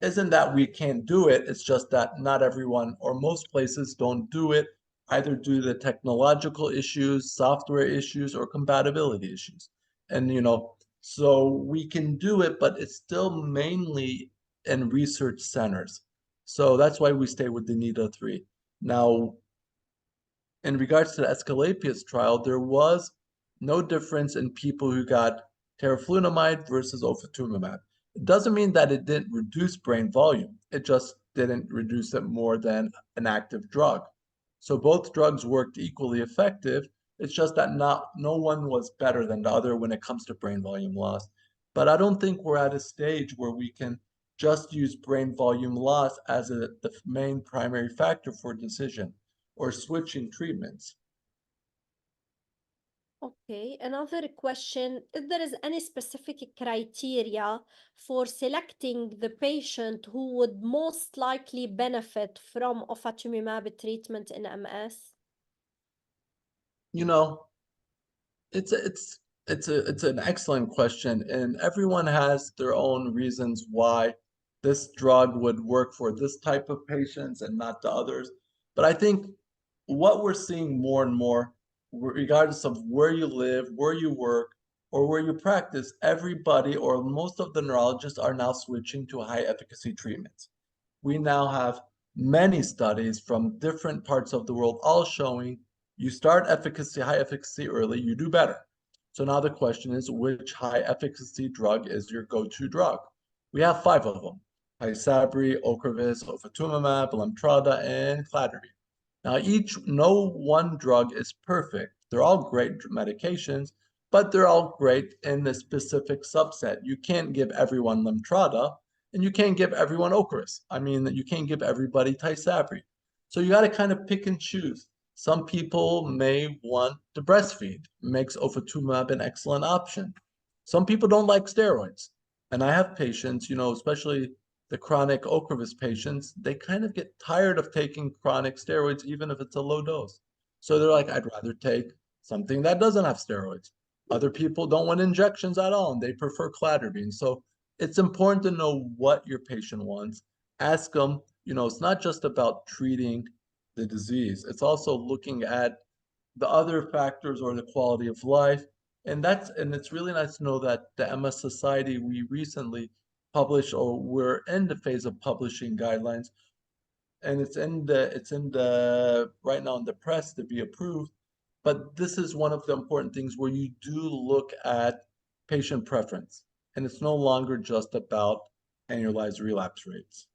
isn't that we can't do it, it's just that not everyone or most places don't do it, either due to technological issues, software issues, or compatibility issues. And you know, So we can do it, but it's still mainly in research centers. So that's why we stay with the NIDA-3. Now, in regards to the Asclepius trial, there was no difference in people who got teriflunomide versus ofatumumab. It doesn't mean that it didn't reduce brain volume. It just didn't reduce it more than an active drug. So both drugs worked equally effective. It's just that no one was better than the other when it comes to brain volume loss. But I don't think we're at a stage where we can just use brain volume loss as the main primary factor for decision or switching treatments. Okay, another question. If there is any specific criteria for selecting the patient who would most likely benefit from ofatumumab treatment in MS? You know, it's an excellent question, and everyone has their own reasons why this drug would work for this type of patients and not the others. But I think what we're seeing more and more, regardless of where you live, where you work, or where you practice, everybody or most of the neurologists are now switching to high efficacy treatments. We now have many studies from different parts of the world all showing you start high efficacy early, you do better. So now the question is, which high efficacy drug is your go-to drug? We have 5 of them: Tysabri, Ocrevus, ofatumumab, Lemtrada, and Cladribine. Now, no one drug is perfect. They're all great medications, but they're all great in a specific subset. You can't give everyone Lemtrada, and you can't give everyone Ocrevus. I mean, you can't give everybody Tysabri. So you got to kind of pick and choose. Some people may want to breastfeed. Makes ofatumumab an excellent option. Some people don't like steroids. And I have patients, especially the chronic Ocrevus patients, they kind of get tired of taking chronic steroids, even if it's a low dose. So they're like, I'd rather take something that doesn't have steroids. Other people don't want injections at all, and they prefer cladribine. So it's important to know what your patient wants. Ask them, it's not just about treating the disease. It's also looking at the other factors or the quality of life. And it's really nice to know that the MS Society, we recently published, or we're in the phase of publishing guidelines, and it's in the right now in the press to be approved. But this is one of the important things where you do look at patient preference, and it's no longer just about annualized relapse rates.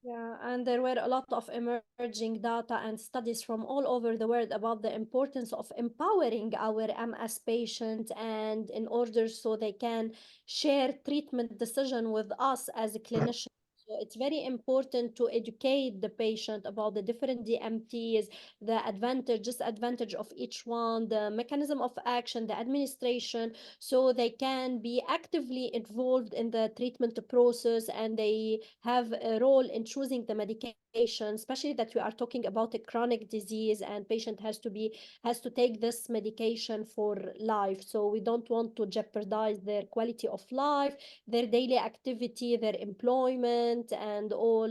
Yeah, and there were a lot of emerging data and studies from all over the world about the importance of empowering our MS patients and in order so they can share treatment decision with us as a clinician. So it's very important to educate the patient about the different DMTs, the advantage, disadvantage of each one, the mechanism of action, the administration, so they can be actively involved in the treatment process and they have a role in choosing the medication, especially that we are talking about a chronic disease and patient has to take this medication for life. So we don't want to jeopardize their quality of life, their daily activity, their employment, and all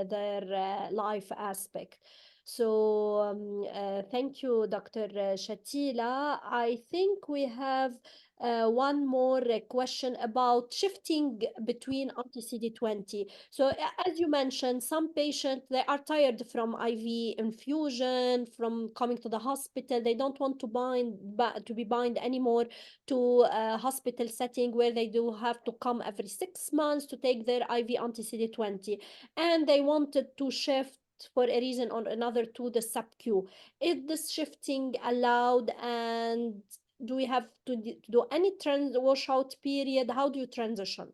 their life aspect. So thank you, Dr. Shatila. I think we have one more question about shifting between anti-CD20. So as you mentioned, some patients, they are tired from IV infusion, from coming to the hospital. They don't want to be bound anymore to a hospital setting where they do have to come every 6 months to take their IV anti-CD20. And they wanted to shift for a reason or another to the sub-Q. Is this shifting allowed, and do we have to do any washout period? How do you transition?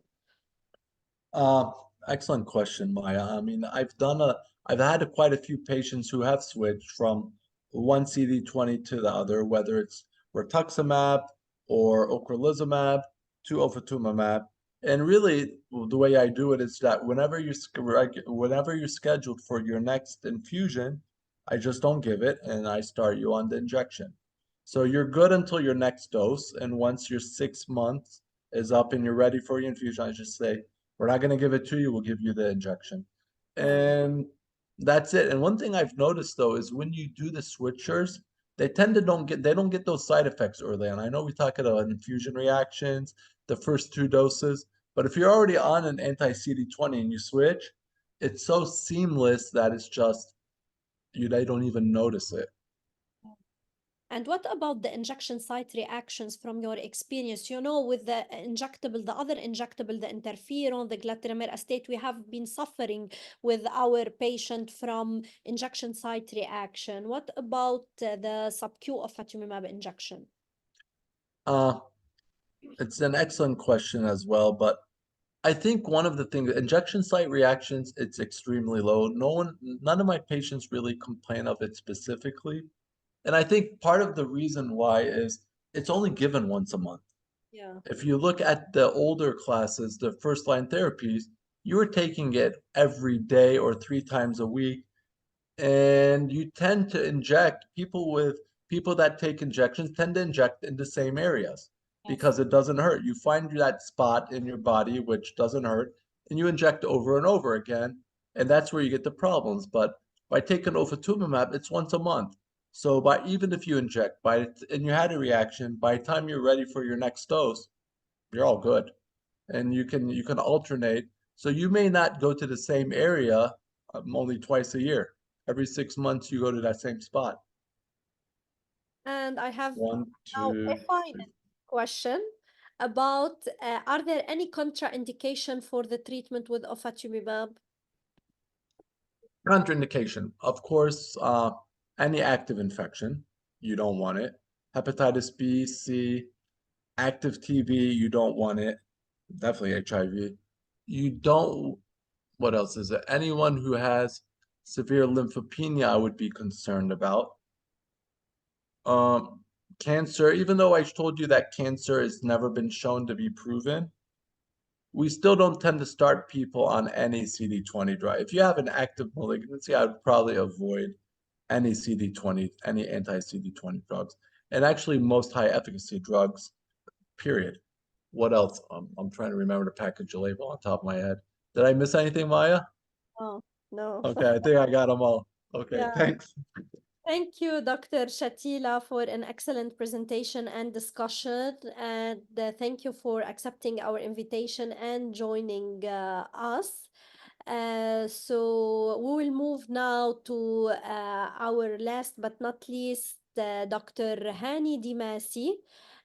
Uh, Excellent question, Maya. I mean, I've had quite a few patients who have switched from one CD20 to the other, whether it's rituximab or ocrelizumab to ofatumumab. And really, the way I do it is that whenever you're scheduled for your next infusion, I just don't give it, and I start you on the injection. So you're good until your next dose, and once your 6 months is up and you're ready for your infusion, I just say, we're not going to give it to you. We'll give you the injection. Yeah. And that's it. And one thing I've noticed though is when you do the switchers, they tend to don't get those side effects early. And I know we talk about infusion reactions, the first 2 doses, but if you're already on an anti-CD20 and you switch, it's so seamless that it's just they don't even notice it. And what about the injection site reactions from your experience? You know, with the injectable, the other injectable, the interferon, the glatiramer acetate, we have been suffering with our patient from injection site reaction. What about the sub-Q of ofatumumab injection? It's an excellent question as well, but I think one of the things, injection site reactions, it's extremely low. None of my patients really complain of it specifically. And I think part of the reason why is it's only given once a month. Yeah. If you look at the older classes, the first line therapies, you were taking it every day or 3 times a week. And you tend to inject people that take injections tend to inject in the same areas because it doesn't hurt. You find that spot in your body which doesn't hurt, and you inject over and over again, and that's where you get the problems. But by taking ofatumumab, it's once a month. So even if you inject and you had a reaction, by the time you're ready for your next dose, you're all good. And you can alternate. So you may not go to the same area only twice a year. Every 6 months, you go to that same spot. And I have One, now a two, final three. question about are there any contraindication for the treatment with ofatumumab? Contraindication, of course, any active infection, you don't want it. Hepatitis B, C, active TB, you don't want it. Definitely HIV. You don't, what else is it? Anyone who has severe lymphopenia, I would be concerned about. Cancer, even though I told you that cancer has never been shown to be proven, we still don't tend to start people on any CD20 drug. If you have an active malignancy, I would probably avoid any CD20, any anti-CD20 drugs, and actually most high efficacy drugs, period. What else? I'm trying to remember the package label on top of my head. Did I miss anything, Maya? Oh, no. Okay, I think I got them all. Okay, Yeah. thanks. Thank you, Dr. Shatila, for an excellent presentation and discussion. And thank you for accepting our invitation and joining us. So we will move now to our last but not least, Dr. Hani Dimasi.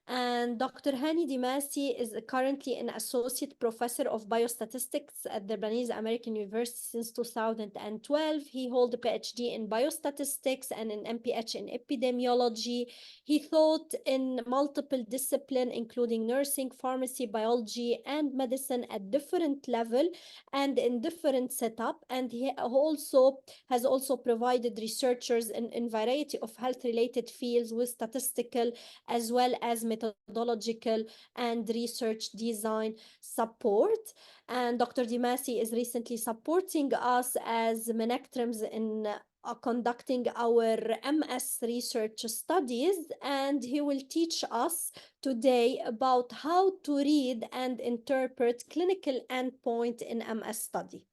And Dr. Hani Dimasi is currently an associate professor of biostatistics at the Lebanese American University since 2012. He holds a PhD in biostatistics and an MPH in epidemiology. He taught in multiple disciplines, including nursing, pharmacy, biology, and medicine at different level and in different setup. And he has also provided researchers in variety of health-related fields with statistical as well as methodological and research design support. And Dr. Dimasi is recently supporting us as Menectrums in conducting our MS research studies, and he will teach us today about how to read and interpret clinical endpoint in MS study.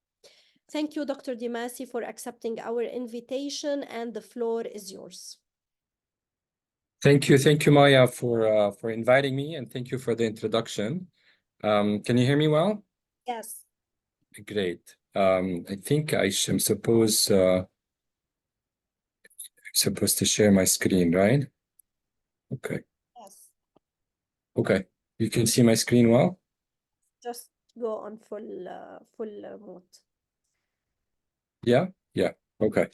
Thank you, Dr. Dimasi, for accepting our invitation, and the floor is yours. Thank you, Maya, for inviting me, and thank you for the introduction. Can you hear me well? Yes. Great. I think I'm supposed to share my screen, right? Okay. Yes. Okay. You can see my screen well? Just go on full mode. Yeah. Okay.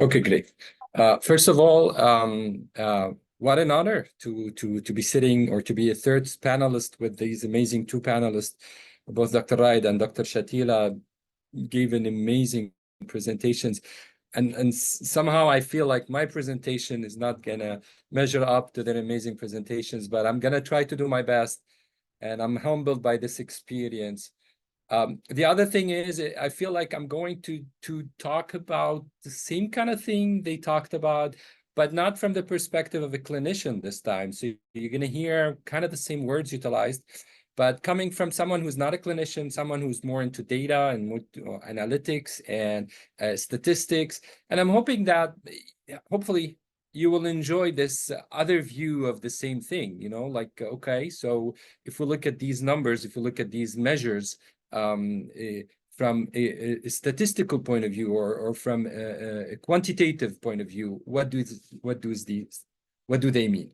Okay, great. First of all, what an honor to be sitting or to be a third panelist with these amazing 2 panelists. Both Dr. Raid and Dr. Shatila gave an amazing presentations. And somehow I feel like my presentation is not gonna measure up to their amazing presentations, but I'm gonna try to do my best. And I'm humbled by this experience. The other thing is, I feel like I'm going to talk about the same kind of thing they talked about, but not from the perspective of a clinician this time. So you're going to hear kind of the same words utilized, but coming from someone who's not a clinician, someone who's more into data and more analytics and statistics. And I'm hoping that hopefully you will enjoy this other view of the same thing, you know, like, okay, so if we look at these numbers, if we look at these measures from a statistical point of view or from a quantitative point of view, what do they mean?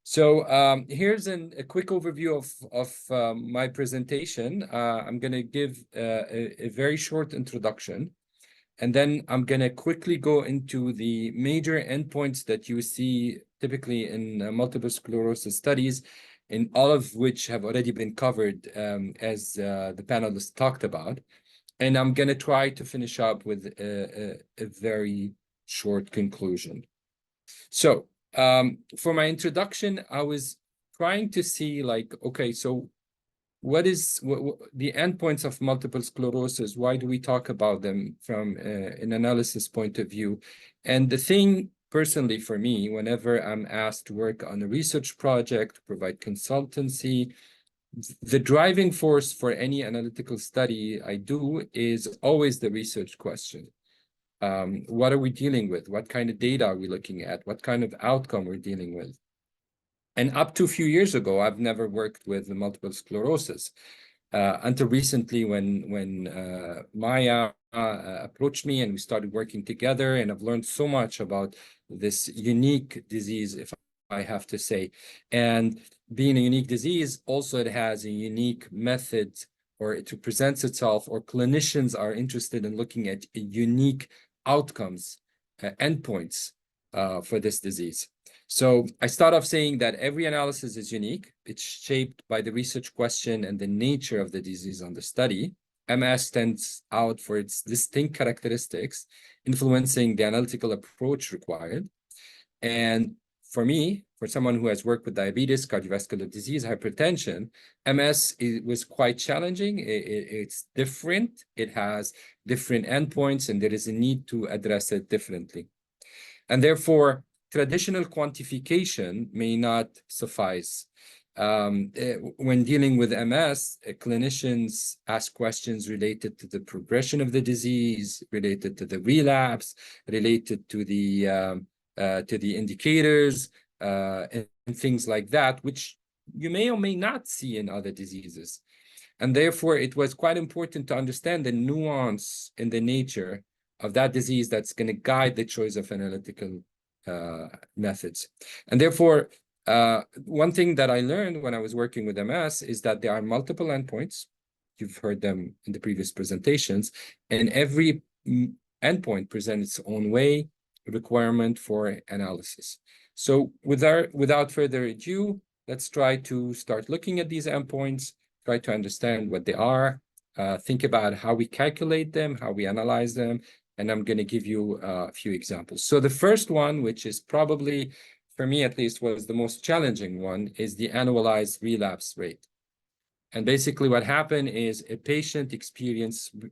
So here's a quick overview of my presentation. I'm going to give a very short introduction, and then I'm going to quickly go into the major endpoints that you see typically in multiple sclerosis studies, and all of which have already been covered as the panelists talked about. And I'm going to try to finish up with a very short conclusion. So for my introduction, I was trying to see, like, okay, so what is the endpoints of multiple sclerosis? Why do we talk about them from an analysis point of view? And the thing, personally, for me, whenever I'm asked to work on a research project, provide consultancy, the driving force for any analytical study I do is always the research question. What are we dealing with? What kind of data are we looking at? What kind of outcome we're dealing with? And up to a few years ago, I've never worked with multiple sclerosis until recently when Maya approached me and we started working together. And I've learned so much about this unique disease, if I have to say. And being a unique disease, also it has a unique method, or it presents itself, or clinicians are interested in looking at unique outcomes, endpoints for this disease. So I start off saying that every analysis is unique. It's shaped by the research question and the nature of the disease under study. MS stands out for its distinct characteristics, influencing the analytical approach required. And for me, for someone who has worked with diabetes, cardiovascular disease, hypertension, MS was quite challenging. It's different. It has different endpoints, and there is a need to address it differently. And therefore, traditional quantification may not suffice. When dealing with MS, clinicians ask questions related to the progression of the disease, related to the relapse, related to the indicators, and things like that, which you may or may not see in other diseases. And therefore, it was quite important to understand the nuance in the nature of that disease that's going to guide the choice of analytical methods. And therefore, one thing that I learned when I was working with MS is that there are multiple endpoints. You've heard them in the previous presentations, and every endpoint presents its own way, requirement for analysis. So without further ado, let's try to start looking at these endpoints, try to understand what they are, think about how we calculate them, how we analyze them, and I'm going to give you a few examples. So the first one, which is probably, for me at least, was the most challenging one, is the annualized relapse rate. And basically what happened is a patient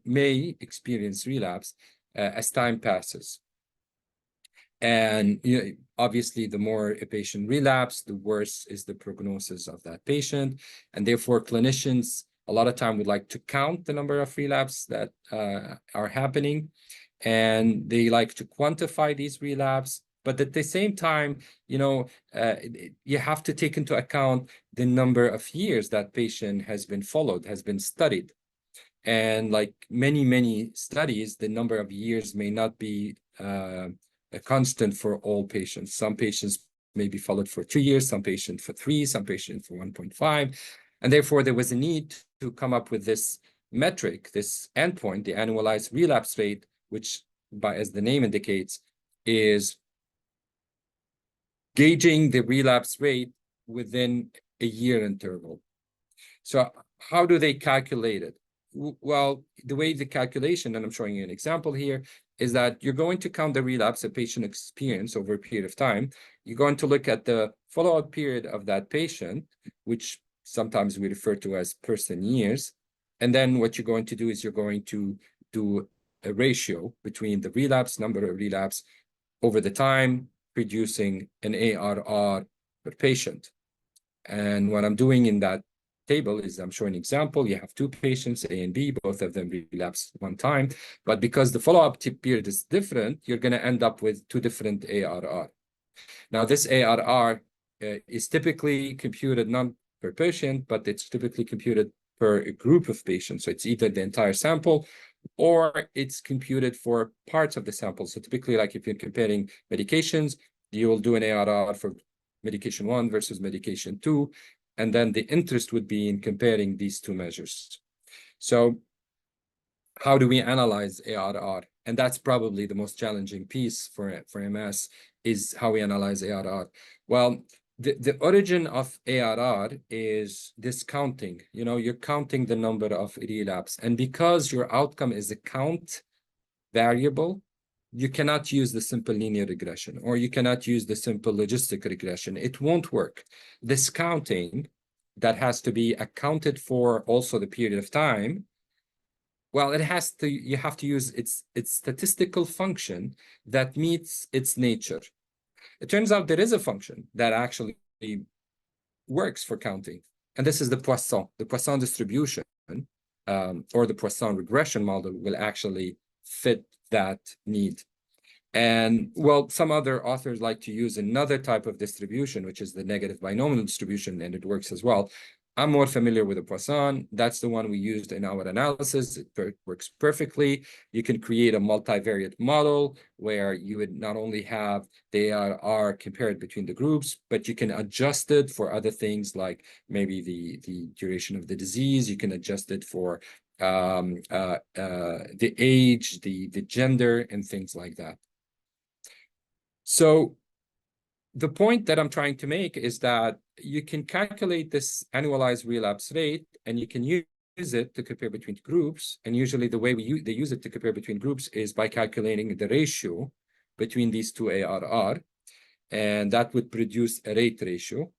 may experience relapse as time passes. And obviously, the more a patient relapses, the worse is the prognosis of that patient. And therefore, clinicians a lot of time would like to count the number of relapses that are happening. And they like to quantify these relapses. But at the same time, you have to take into account the number of years that patient has been followed, has been studied. And like many studies, the number of years may not be a constant for all patients. Some patients may be followed for 2 years, some patients for 3, some patients for 1.5. And therefore, there was a need to come up with this metric, this endpoint, the annualized relapse rate, which, as the name indicates, is gauging the relapse rate within a year interval. So how do they calculate it? Well, the way the calculation, and I'm showing you an example here, is that you're going to count the relapse a patient experience over a period of time. You're going to look at the follow-up period of that patient, which sometimes we refer to as person years. And then what you're going to do is you're going to do a ratio between the number of relapse over the time, producing an ARR per patient. And what I'm doing in that table is I'm showing an example. You have 2 patients, A and B, both of them relapse one time. But because the follow-up period is different, you're going to end up with 2 different ARR. Now, this ARR is typically computed not per patient, but it's typically computed per group of patients. So it's either the entire sample or it's computed for parts of the sample. So typically, like if you're comparing medications, you will do an ARR for medication 1 versus medication 2. And then the interest would be in comparing these two measures. So how do we analyze ARR? And that's probably the most challenging piece for MS, is how we analyze ARR. Well, the origin of ARR is discounting. You know, you're counting the number of relapse. And because your outcome is a count variable, you cannot use the simple linear regression, or you cannot use the simple logistic regression. It won't work. This counting that has to be accounted for also the period of time, well, it has to, you have to use its statistical function that meets its nature. It turns out there is a function that actually works for counting. And this is the Poisson distribution, or the Poisson regression model will actually fit that need. And well, some other authors like to use another type of distribution, which is the negative binomial distribution, and it works as well. I'm more familiar with the Poisson. That's the one we used in our analysis. It works perfectly. You can create a multivariate model where you would not only have the ARR compared between the groups, but you can adjust it for other things like maybe the duration of the disease. You can adjust it for the age, the gender, and things like that. So the point that I'm trying to make is that you can calculate this annualized relapse rate, and you can use it to compare between groups. And usually the way they use it to compare between groups is by calculating the ratio between these two ARR, and that would produce a rate ratio.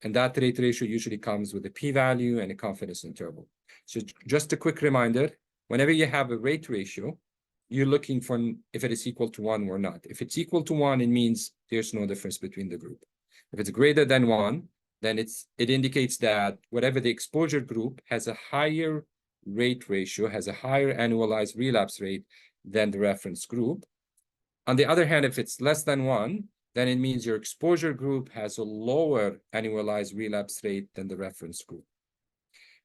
And that rate ratio usually comes with a p-value and a confidence interval. So just a quick reminder, whenever you have a rate ratio, you're looking for if it is equal to 1 or not. If it's equal to 1, it means there's no difference between the group. If it's greater than 1, then it indicates that whatever the exposure group has a higher rate ratio, has a higher annualized relapse rate than the reference group. On the other hand, if it's less than 1, then it means your exposure group has a lower annualized relapse rate than the reference group.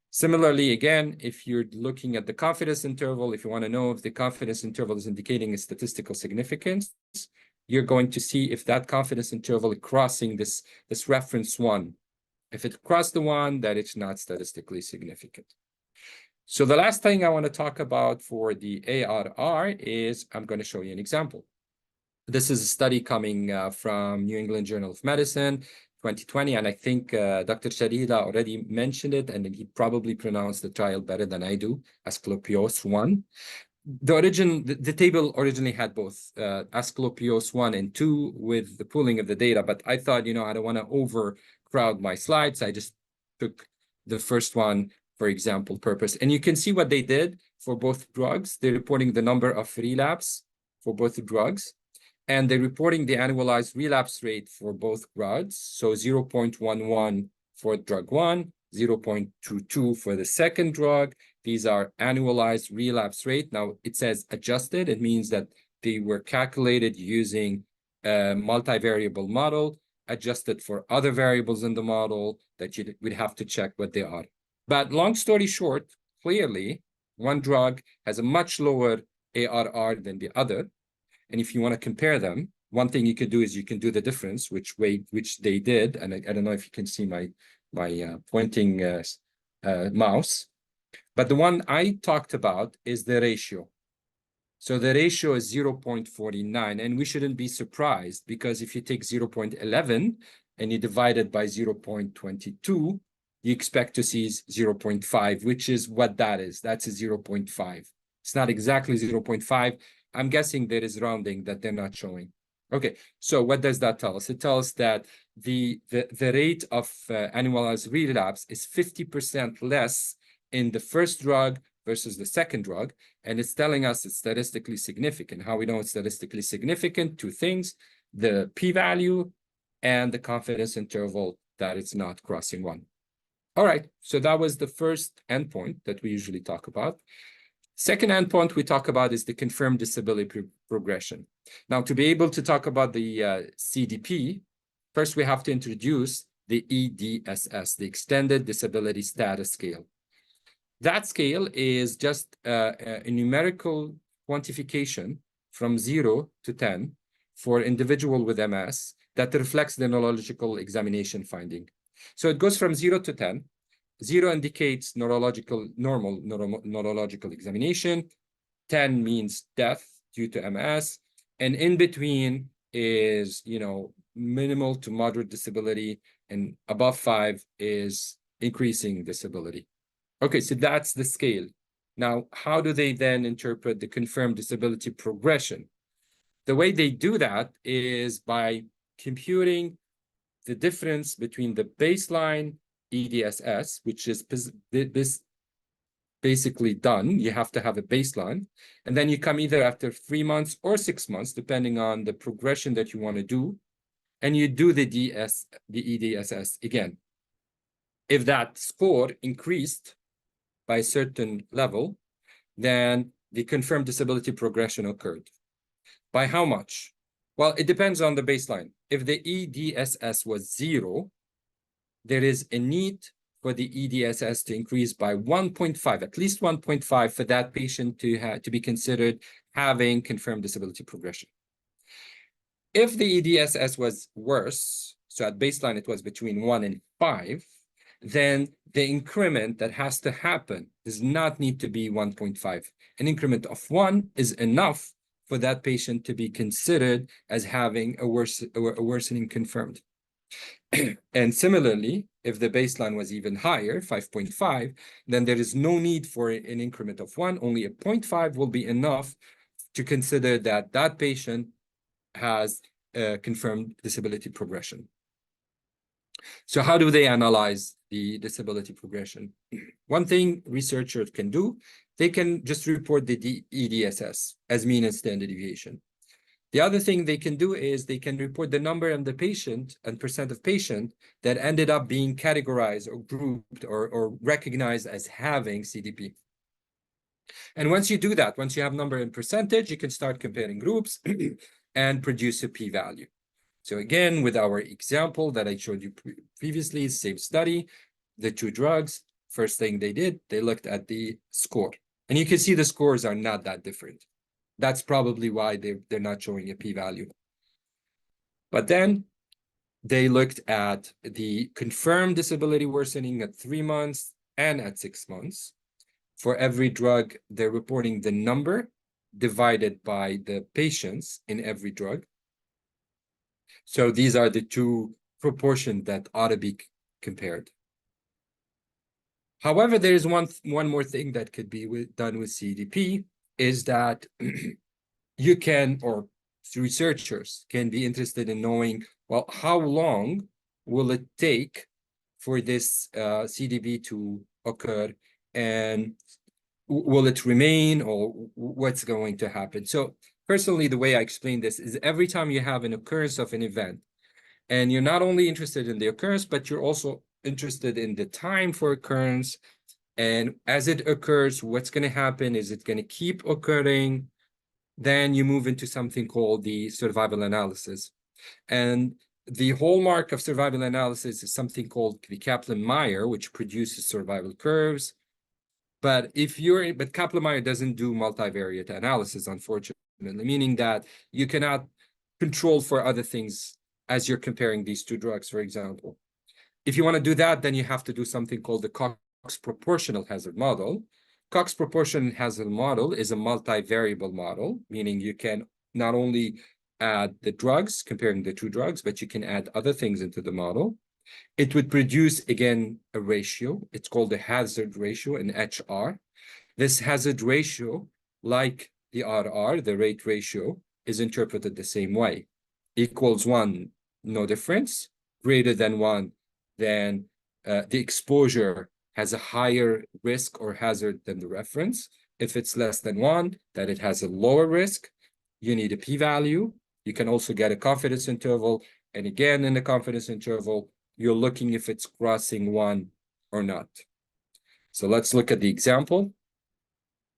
Similarly, again, if you're looking at the confidence interval, if you want to know if the confidence interval is indicating a statistical significance, you're going to see if that confidence interval is crossing this reference 1. If it crossed the 1, then it's not statistically significant. So the last thing I want to talk about for the ARR is I'm going to show you an example. This is a study coming from New England Journal of Medicine, 2020, and I think Dr. Sharida already mentioned it, and he probably pronounced the trial better than I do, Asclepios 1. The table originally had both Asclepios 1 and 2 with the pooling of the data, but I thought, you know, I don't want to overcrowd my slides. I just took the first one for example purpose. And you can see what they did for both drugs. They're reporting the number of relapse for both drugs, and they're reporting the annualized relapse rate for both drugs. So 0.11 for drug 1, 0.22 for the second drug. These are annualized relapse rate. Now it says adjusted. It means that they were calculated using a multivariable model, adjusted for other variables in the model that you would have to check what they are. But long story short, clearly, one drug has a much lower ARR than the other. And if you want to compare them, one thing you could do is you can do the difference, which they did. And I don't know if you can see my pointing mouse. But the one I talked about is the ratio. So the ratio is 0.49, and we shouldn't be surprised, because if you take 0.11 and you divide it by 0.22, you expect to see 0.5, which is what that is. That's a 0.5. It's not exactly 0.5. I'm guessing there is rounding that they're not showing. Okay, so what does that tell us? It tells us that the rate of annualized relapse is 50% less in the first drug versus the second drug, and it's telling us it's statistically significant. How we know it's statistically significant? Two things: the p-value and the confidence interval that it's not crossing 1. All right, so that was the first endpoint that we usually talk about. Second endpoint we talk about is the confirmed disability progression. Now, to be able to talk about the CDP, first we have to introduce the EDSS, the Extended Disability Status Scale. That scale is just a numerical quantification from 0 to 10 for individual with MS that reflects the neurological examination finding. So it goes from 0 to 10. 0 indicates normal neurological examination. 10 means death due to MS. And in between is, minimal to moderate disability. And above 5 is increasing disability. Okay, so that's the scale. Now, how do they then interpret the confirmed disability progression? The way they do that is by computing the difference between the baseline EDSS, which is basically done. You have to have a baseline. And then you come either after 3 months or 6 months, depending on the progression that you want to do. And you do the EDSS again. If that score increased by a certain level, then the confirmed disability progression occurred. By how much? Well, it depends on the baseline. If the EDSS was 0, there is a need for the EDSS to increase by 1.5, at least 1.5 for that patient to be considered having confirmed disability progression. If the EDSS was worse, so at baseline it was between 1 and 5, then the increment that has to happen does not need to be 1.5. An increment of 1 is enough for that patient to be considered as having a worsening confirmed. And similarly, if the baseline was even higher, 5.5, then there is no need for an increment of 1. Only a 0.5 will be enough to consider that that patient has confirmed disability progression. So how do they analyze the disability progression? One thing researchers can do, they can just report the EDSS as mean and standard deviation. The other thing they can do is they can report the number of the patient and percent of patient that ended up being categorized or grouped or recognized as having CDP. And once you do that, once you have number and percentage, you can start comparing groups and produce a p-value. So again, with our example that I showed you previously, same study, the 2 drugs, first thing they did, they looked at the score. And you can see the scores are not that different. That's probably why they're not showing a p-value. But then they looked at the confirmed disability worsening at 3 months and at 6 months. For every drug, they're reporting the number divided by the patients in every drug. So these are the 2 proportions that ought to be compared. However, there is one more thing that could be done with CDP is that you can, or researchers can be interested in knowing, well, how long will it take for this CDP to occur, and will it remain, or what's going to happen? So personally, the way I explain this is every time you have an occurrence of an event, and you're not only interested in the occurrence, but you're also interested in the time for occurrence. And as it occurs, what's going to happen? Is it going to keep occurring? Then you move into something called the survival analysis. And the hallmark of survival analysis is something called the Kaplan-Meier, which produces survival curves. But Kaplan-Meier doesn't do multivariate analysis, unfortunately, meaning that you cannot control for other things as you're comparing these 2 drugs, for example. If you want to do that, then you have to do something called the Cox proportional hazard model. Cox proportional hazard model is a multivariable model, meaning you can not only add the drugs, comparing the 2 drugs, but you can add other things into the model. It would produce, again, a ratio. It's called the hazard ratio, an HR. This hazard ratio, like the RR, the rate ratio, is interpreted the same way. Equals 1, no difference. Greater than 1, then the exposure has a higher risk or hazard than the reference. If it's less than 1, that it has a lower risk. You need a p-value. You can also get a confidence interval. And again, in the confidence interval, you're looking if it's crossing 1 or not. So let's look at the example.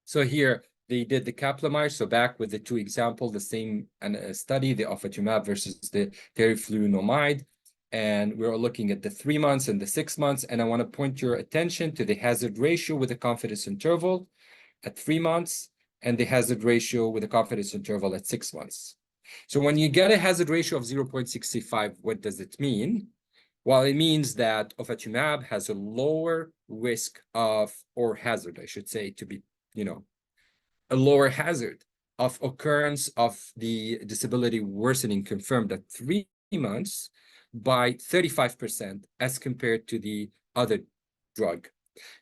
So here they did the Kaplan-Meier. So back with the two examples, the same study, the ofatumumab versus the teriflunomide. And we're looking at the 3 months and the 6 months. And I want to point your attention to the hazard ratio with the confidence interval at 3 months and the hazard ratio with the confidence interval at 6 months. So when you get a hazard ratio of 0.65, what does it mean? Well, it means that ofatumumab has a lower risk of, or hazard, I should say, to be, a lower hazard of occurrence of the disability worsening confirmed at 3 months by 35% as compared to the other drug.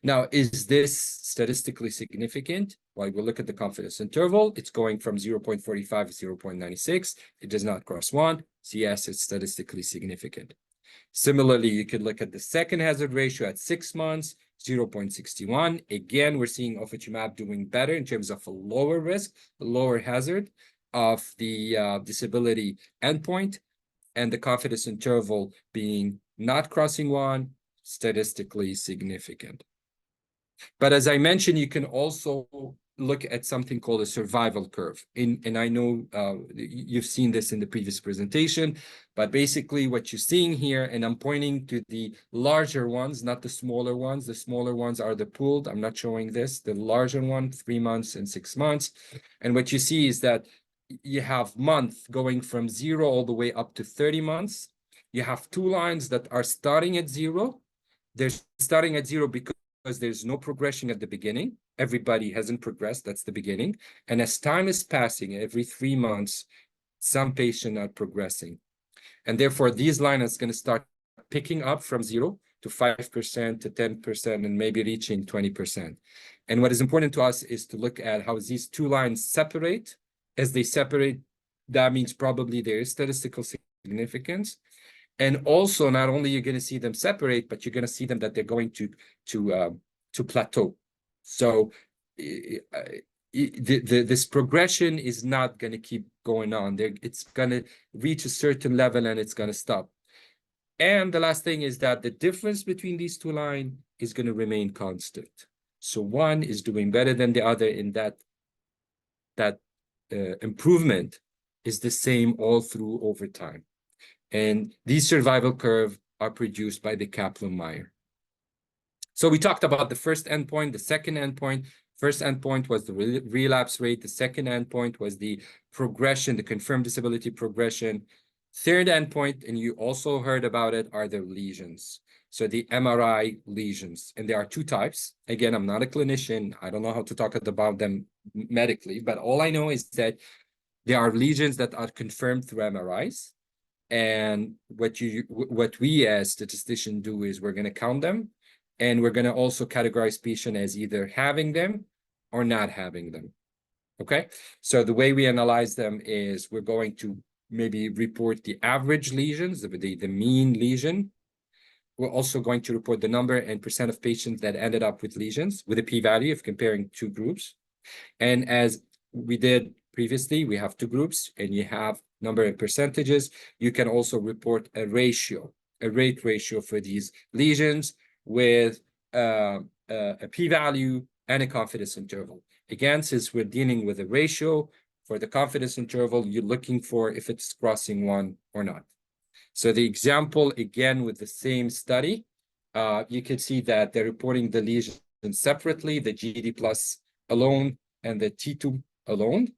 Now, is this statistically significant? Well, we'll look at the confidence interval. It's going from 0.45 to 0.96. It does not cross 1. So yes, it's statistically significant. Similarly, you could look at the second hazard ratio at 6 months, 0.61. Again, we're seeing ofatumumab doing better in terms of a lower risk, a lower hazard of the disability endpoint, and the confidence interval being not crossing 1, statistically significant. But as I mentioned, you can also look at something called a survival curve. And I know you've seen this in the previous presentation, but basically what you're seeing here, and I'm pointing to the larger ones, not the smaller ones. The smaller ones are the pooled. I'm not showing this. The larger one, 3 months and 6 months. And what you see is that you have month going from 0 all the way up to 30 months. You have 2 lines that are starting at 0. They're starting at 0 because there's no progression at the beginning. Everybody hasn't progressed. That's the beginning. And as time is passing, every 3 months, some patients are progressing. And therefore, these lines are going to start picking up from 0 to 5% to 10% and maybe reaching 20%. And what is important to us is to look at how these 2 lines separate. As they separate, that means probably there is statistical significance. And also, not only you're going to see them separate, but you're going to see them that they're going to plateau. So this progression is not going to keep going on. It's going to reach a certain level and it's going to stop. And the last thing is that the difference between these 2 lines is going to remain constant. So one is doing better than the other in that improvement is the same all through over time. And these survival curves are produced by the Kaplan-Meier. So we talked about the first endpoint, the second endpoint. First endpoint was the relapse rate. The second endpoint was the progression, the confirmed disability progression. Third endpoint, and you also heard about it, are the lesions. So the MRI lesions. And there are 2 types. Again, I'm not a clinician. I don't know how to talk about them medically, but all I know is that there are lesions that are confirmed through MRIs. And what we as statisticians do is we're going to count them, and we're going to also categorize patients as either having them or not having them. Okay, so the way we analyze them is we're going to maybe report the average lesions, the mean lesion. We're also going to report the number and percent of patients that ended up with lesions with a p-value of comparing 2 groups. And as we did previously, we have 2 groups, and you have number and percentages. You can also report a ratio, a rate ratio for these lesions with a p-value and a confidence interval. Again, since we're dealing with a ratio, for the confidence interval, you're looking for if it's crossing 1 or not. So the example, again, with the same study, you can see that they're reporting the lesions separately, the GD plus alone and the T2 alone.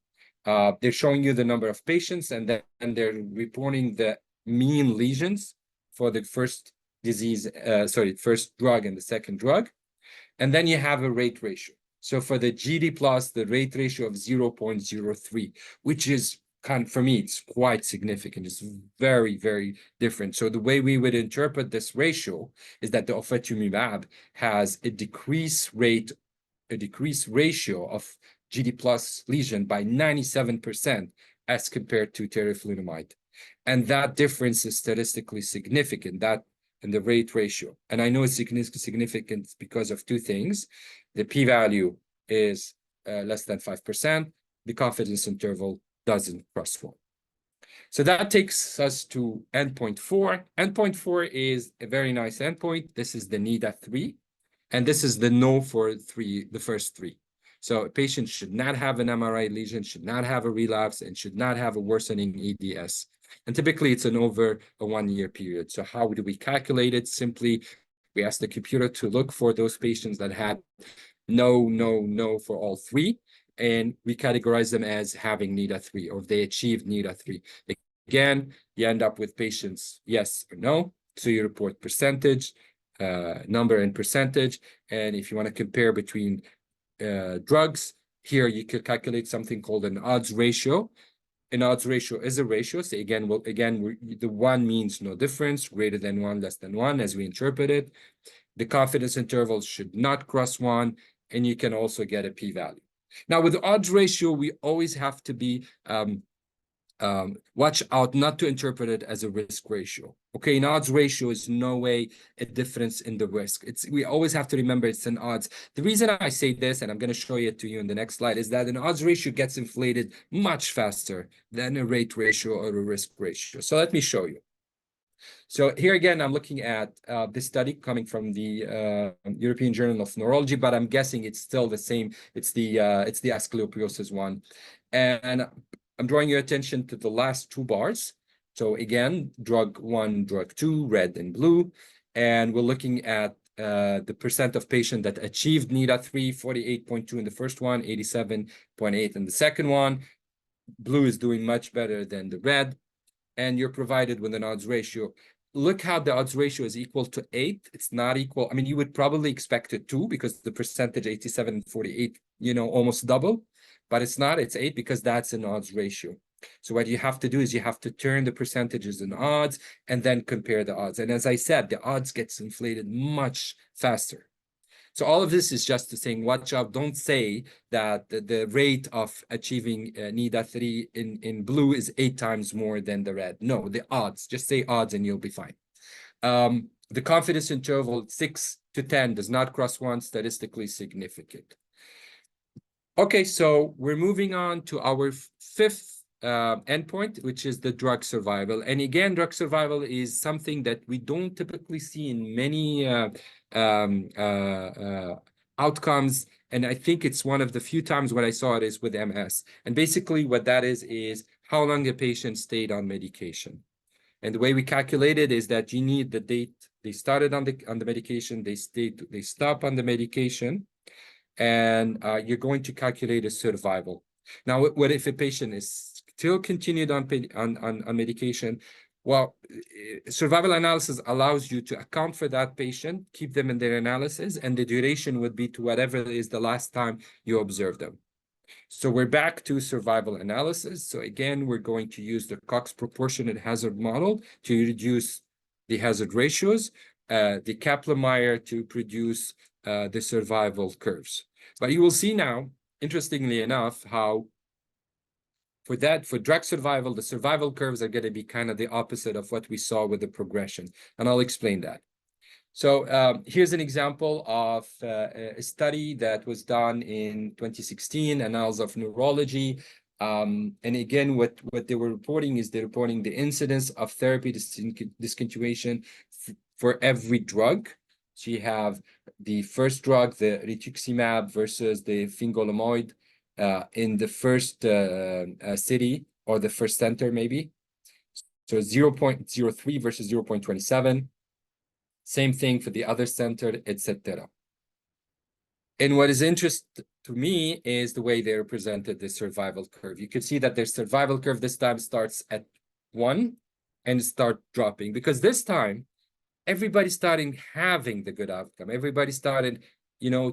They're showing you the number of patients, and then they're reporting the mean lesions for the first first drug and the second drug. And then you have a rate ratio. So for the GD plus, the rate ratio of 0.03, which is for me, it's quite significant. It's very, very different. So the way we would interpret this ratio is that the ofatumumab has a decreased ratio of GD plus lesion by 97% as compared to teriflunomide. And that difference is statistically significant, that in the rate ratio. And I know it's significant because of 2 things. The p-value is less than 5%. The confidence interval doesn't cross 4. So that takes us to endpoint 4. Endpoint 4 is a very nice endpoint. This is the NIDA 3. And this is the no for the first 3. So a patient should not have an MRI lesion, should not have a relapse, and should not have a worsening EDS. And typically it's an over a 1 year period. So how do we calculate it? Simply, we ask the computer to look for those patients that had no for all three, and we categorize them as having NIDA3, or if they achieved NIDA3. Again, you end up with patients yes or no. So you report percentage, number and percentage. And if you want to compare between drugs, here you could calculate something called an odds ratio. An odds ratio is a ratio. So again, the one means no difference, greater than one, less than one, as we interpret it. The confidence intervals should not cross one, and you can also get a p-value. Now, with the odds ratio, we always have to be watch out not to interpret it as a risk ratio. Okay, an odds ratio is no way a difference in the risk. We always have to remember it's an odds. The reason I say this, and I'm going to show it to you in the next slide, is that an odds ratio gets inflated much faster than a rate ratio or a risk ratio. So let me show you. So here again, I'm looking at this study coming from the European Journal of Neurology, but I'm guessing it's still the same. It's the asclerosis one, and I'm drawing your attention to the last two bars. So again, drug 1, drug 2, red and blue, and we're looking at the percent of patients that achieved NIDA3, 48.2 in the first one, 87.8 in the second one. Blue is doing much better than the red, and you're provided with an odds ratio. Look how the odds ratio is equal to 8. It's not equal. I mean, you would probably expect it 2 because the percentage 87 and 48, almost double, but it's not. It's 8 because that's an odds ratio. So what you have to do is you have to turn the percentages in odds and then compare the odds. And as I said, the odds gets inflated much faster. So all of this is just to saying, watch out. Don't say that the rate of achieving NIDA3 in blue is 8 times more than the red. No, the odds. Just say odds and you'll be fine. The confidence interval 6 to 10 does not cross 1, statistically significant. Okay, so we're moving on to our fifth endpoint, which is the drug survival. And again, drug survival is something that we don't typically see in many outcomes. And I think it's one of the few times when I saw it is with MS. And basically what that is how long a patient stayed on medication. And the way we calculate it is that you need the date they started on the medication, they stop on the medication, and you're going to calculate a survival. Now, what if a patient is still continued on medication? Well, survival analysis allows you to account for that patient, keep them in their analysis, and the duration would be to whatever is the last time you observe them. So we're back to survival analysis. So again, we're going to use the Cox proportionate hazard model to reduce the hazard ratios, the Kaplan-Meier to produce the survival curves. But you will see now, interestingly enough, how for drug survival, the survival curves are going to be kind of the opposite of what we saw with the progression. And I'll explain that. So here's an example of a study that was done in 2016, Annals of Neurology. And again, what they were reporting is they're reporting the incidence of therapy discontinuation for every drug. So you have the first drug, the rituximab versus the fingolimod in the first city or the first center maybe. So 0.03 versus 0.27. Same thing for the other center, etc. And what is interesting to me is the way they represented the survival curve. You can see that their survival curve this time starts at 1 and start dropping, because this time everybody started having the good outcome. Everybody started,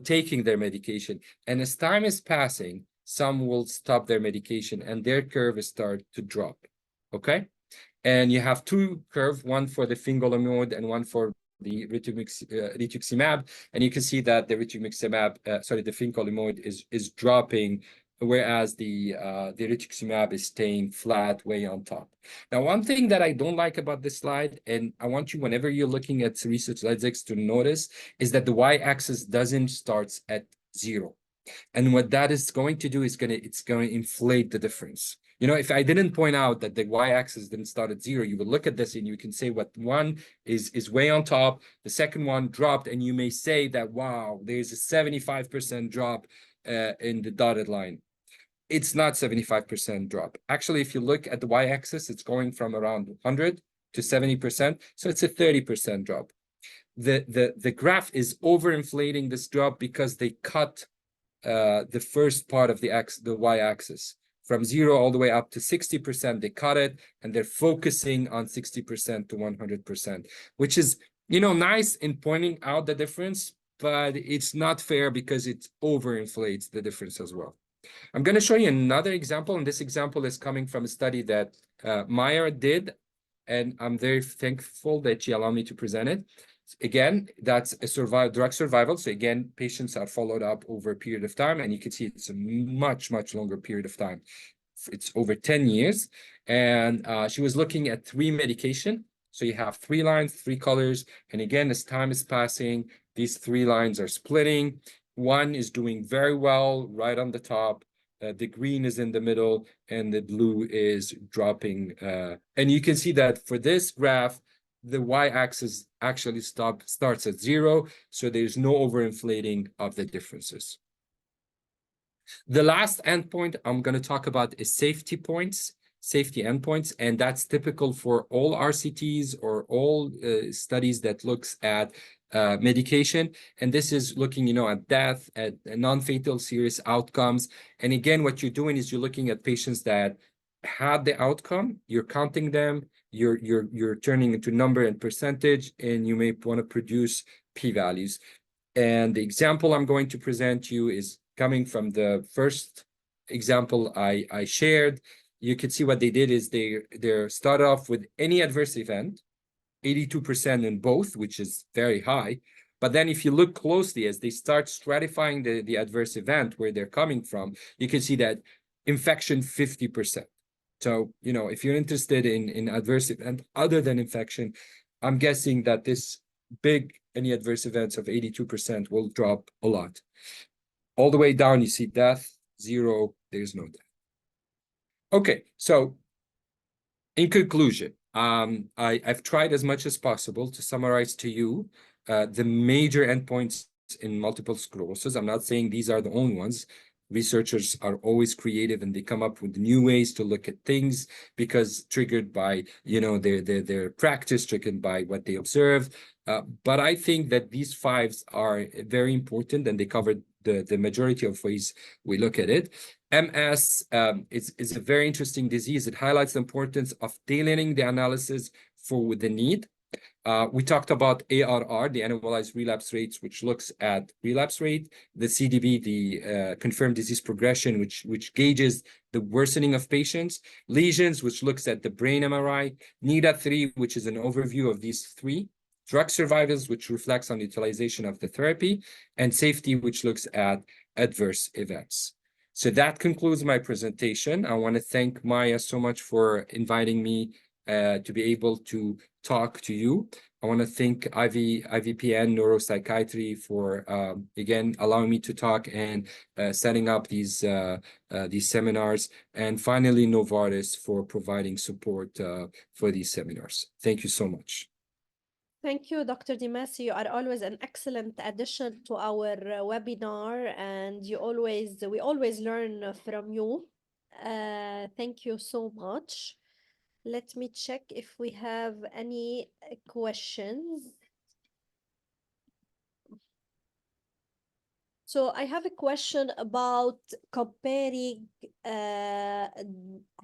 taking their medication. And as time is passing, some will stop their medication and their curve start to drop. Okay. And you have two curves, one for the fingolimod and one for the rituximab, and you can see that the rituximab, the fingolimod is dropping, whereas the rituximab is staying flat way on top. Now, one thing that I don't like about this slide, and I want you, whenever you're looking at research logics, to notice, is that the y-axis doesn't start at 0, and what that is going to do is it's going to inflate the difference. If I didn't point out that the y-axis didn't start at 0, you would look at this and you can say what one is way on top, the second one dropped, and you may say that, wow, there's a 75% drop in the dotted line. It's not 75% drop. Actually, if you look at the y-axis, it's going from around 100 to 70%. So it's a 30% drop. The graph is overinflating this drop because they cut the first part of the y-axis from 0 all the way up to 60%. They cut it, and they're focusing on 60% to 100%, which is, you know, nice in pointing out the difference, but it's not fair because it overinflates the difference as well. I'm going to show you another example, and this example is coming from a study that Maya did, and I'm very thankful that she allowed me to present it. Again, that's a drug survival. So again, patients are followed up over a period of time, and you can see it's a much, much longer period of time. It's over 10 years, and she was looking at 3 medication. So you have 3 lines, 3 colors, and again, as time is passing, these 3 lines are splitting. One is doing very well right on the top. The green is in the middle, and the blue is dropping. And you can see that for this graph, the y-axis actually starts at 0, so there's no overinflating of the differences. The last endpoint I'm going to talk about is safety endpoints, and that's typical for all RCTs or all studies that looks at medication. And this is looking, you know, at death, at non-fatal serious outcomes. And again, what you're doing is you're looking at patients that had the outcome, you're counting them, you're turning into number and percentage, and you may want to produce p-values. And the example I'm going to present you is coming from the first example I shared. You can see what they did is they start off with any adverse event, 82% in both, which is very high. But then if you look closely, as they start stratifying the adverse event, where they're coming from, you can see that infection, 50%. So, you know, if you're interested in adverse event other than infection, I'm guessing that this any adverse events of 82% will drop a lot. All the way down, you see death, 0, there's no death. Okay, so in conclusion, I've tried as much as possible to summarize to you the major endpoints in multiple sclerosis. I'm not saying these are the only ones. Researchers are always creative, and they come up with new ways to look at things because triggered by, you know, their practice, triggered by what they observe. But I think that these 5 are very important, and they covered the majority of ways we look at it. MS is a very interesting disease. It highlights the importance of tailoring the analysis for the need. We talked about ARR, the annualized relapse rates, which looks at relapse rate, the CDB, the confirmed disease progression, which gauges the worsening of patients, lesions, which looks at the brain MRI, NIDA-3, which is an overview of these 3, drug survivals, which reflects on utilization of the therapy, and safety, which looks at adverse events. So that concludes my presentation. I want to thank Maya so much for inviting me to be able to talk to you. I want to thank IVPN NeuroPsychiatry for again allowing me to talk and setting up these seminars, and finally Novartis for providing support for these seminars. Thank you so much. Thank you, Dr. Dimasi. You are always an excellent addition to our webinar, and we always learn from you. Thank you so much. Let me check if we have any questions. So I have a question about comparing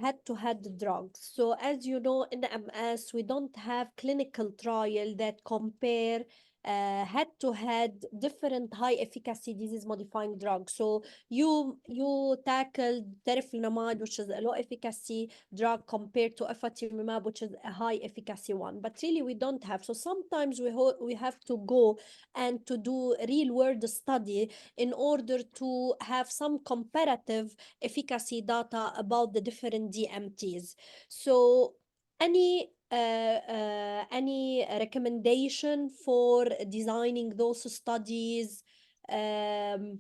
head-to-head drugs. So as you know, in MS, we don't have clinical trial that compare head-to-head different high-efficacy disease-modifying drugs. So you tackled teriflunomide, which is a low-efficacy drug, compared to ofatumumab, which is a high-efficacy one. But really, we don't have. So sometimes we have to go and to do real-world study in order to have some comparative efficacy data about the different DMTs. So any recommendation for designing those studies? Any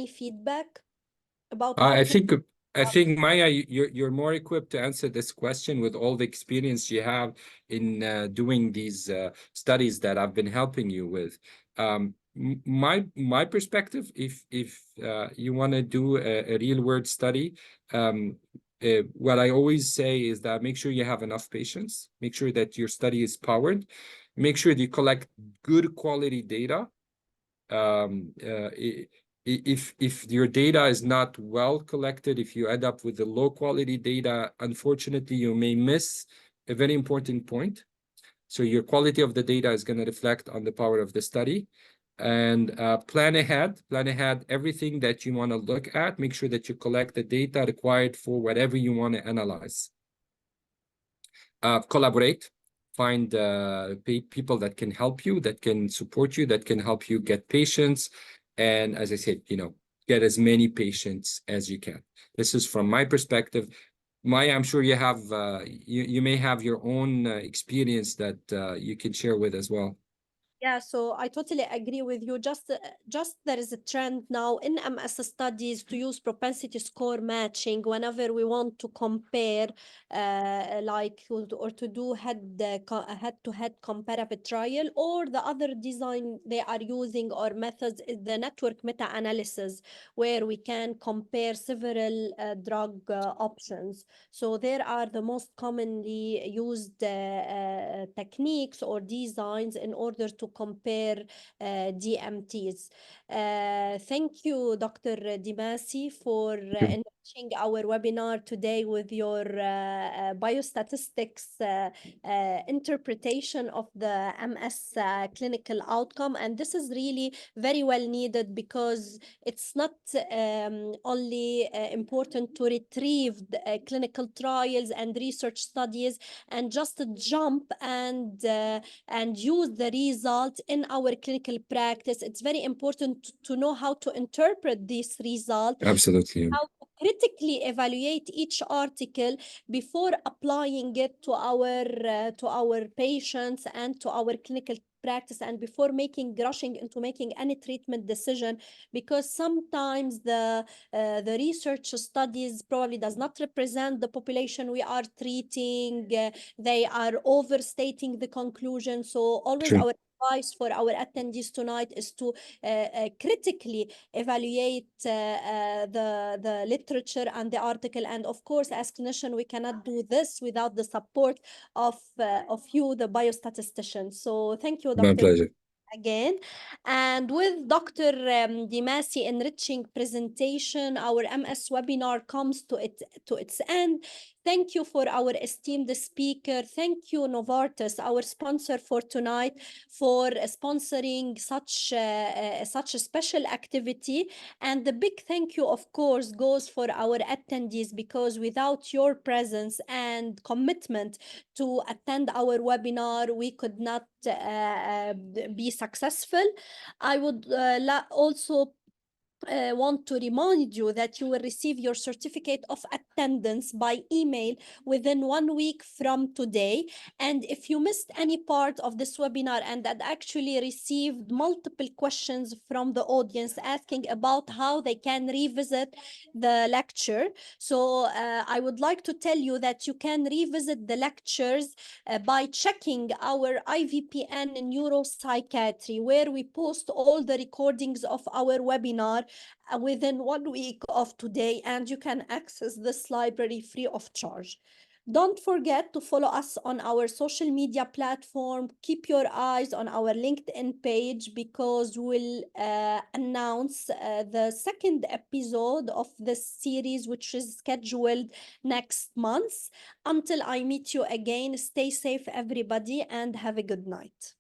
feedback about how I think Maya, you're more equipped to answer this question with all the experience you have in doing these studies that I've been helping you with. my perspective, if you want to do a real world study, what I always say is that make sure you have enough patients, make sure that your study is powered, make sure you collect good quality data. If your data is not well collected, if you end up with the low quality data, unfortunately, you may miss a very important point. So your quality of the data is going to reflect on the power of the study. And plan ahead everything that you want to look at. Make sure that you collect the data required for whatever you want to analyze. Collaborate. Find people that can help you, that can support you, that can help you get patients. And as I said, get as many patients as you can. This is from my perspective. Maya, I'm sure you have you may have your own experience that you can share with as well. Yeah, so I totally agree with you. Just there is a trend now in MS studies to use propensity score matching whenever we want to compare, or to do head-to-head comparative trial, or the other design they are using or methods is the network meta-analysis, where we can compare several drug options. So there are the most commonly used techniques or designs in order to compare DMTs. Thank you, Dr. Dimasi, for enriching our webinar today with your biostatistics interpretation of the MS clinical outcome. And this is really very well needed, because it's not only important to retrieve the, clinical trials and research studies and just jump and use the result in our clinical practice. It's very important to know how to interpret this result. Absolutely. How to critically evaluate each article before applying it to our patients and to our clinical practice, and before rushing into making any treatment decision, because sometimes the research studies probably does not represent the population we are treating. They are overstating the conclusion. So always our advice for our attendees tonight is to critically evaluate the literature and the article. And of course, as clinician, we cannot do this without the support of you, the biostatisticians. So thank you, Dr. My pleasure. Again. And with Dr. Dimasi enriching presentation, our MS webinar comes to its end. Thank you for our esteemed speaker. Thank you, Novartis, our sponsor for tonight, for sponsoring such a special activity. And the big thank you, of course, goes for our attendees, because without your presence and commitment to attend our webinar, we could not be successful. I would also want to remind you that you will receive your certificate of attendance by email within 1 week from today. And if you missed any part of this webinar and that actually received multiple questions from the audience asking about how they can revisit the lecture, so I would like to tell you that you can revisit the lectures by checking our IVPN NeuroPsychiatry, where we post all the recordings of our webinar within 1 week of today, and you can access this library free of charge. Don't forget to follow us on our social media platform. Keep your eyes on our LinkedIn page, because we'll announce the second episode of this series, which is scheduled next month. Until I meet you again, stay safe, everybody, and have a good night.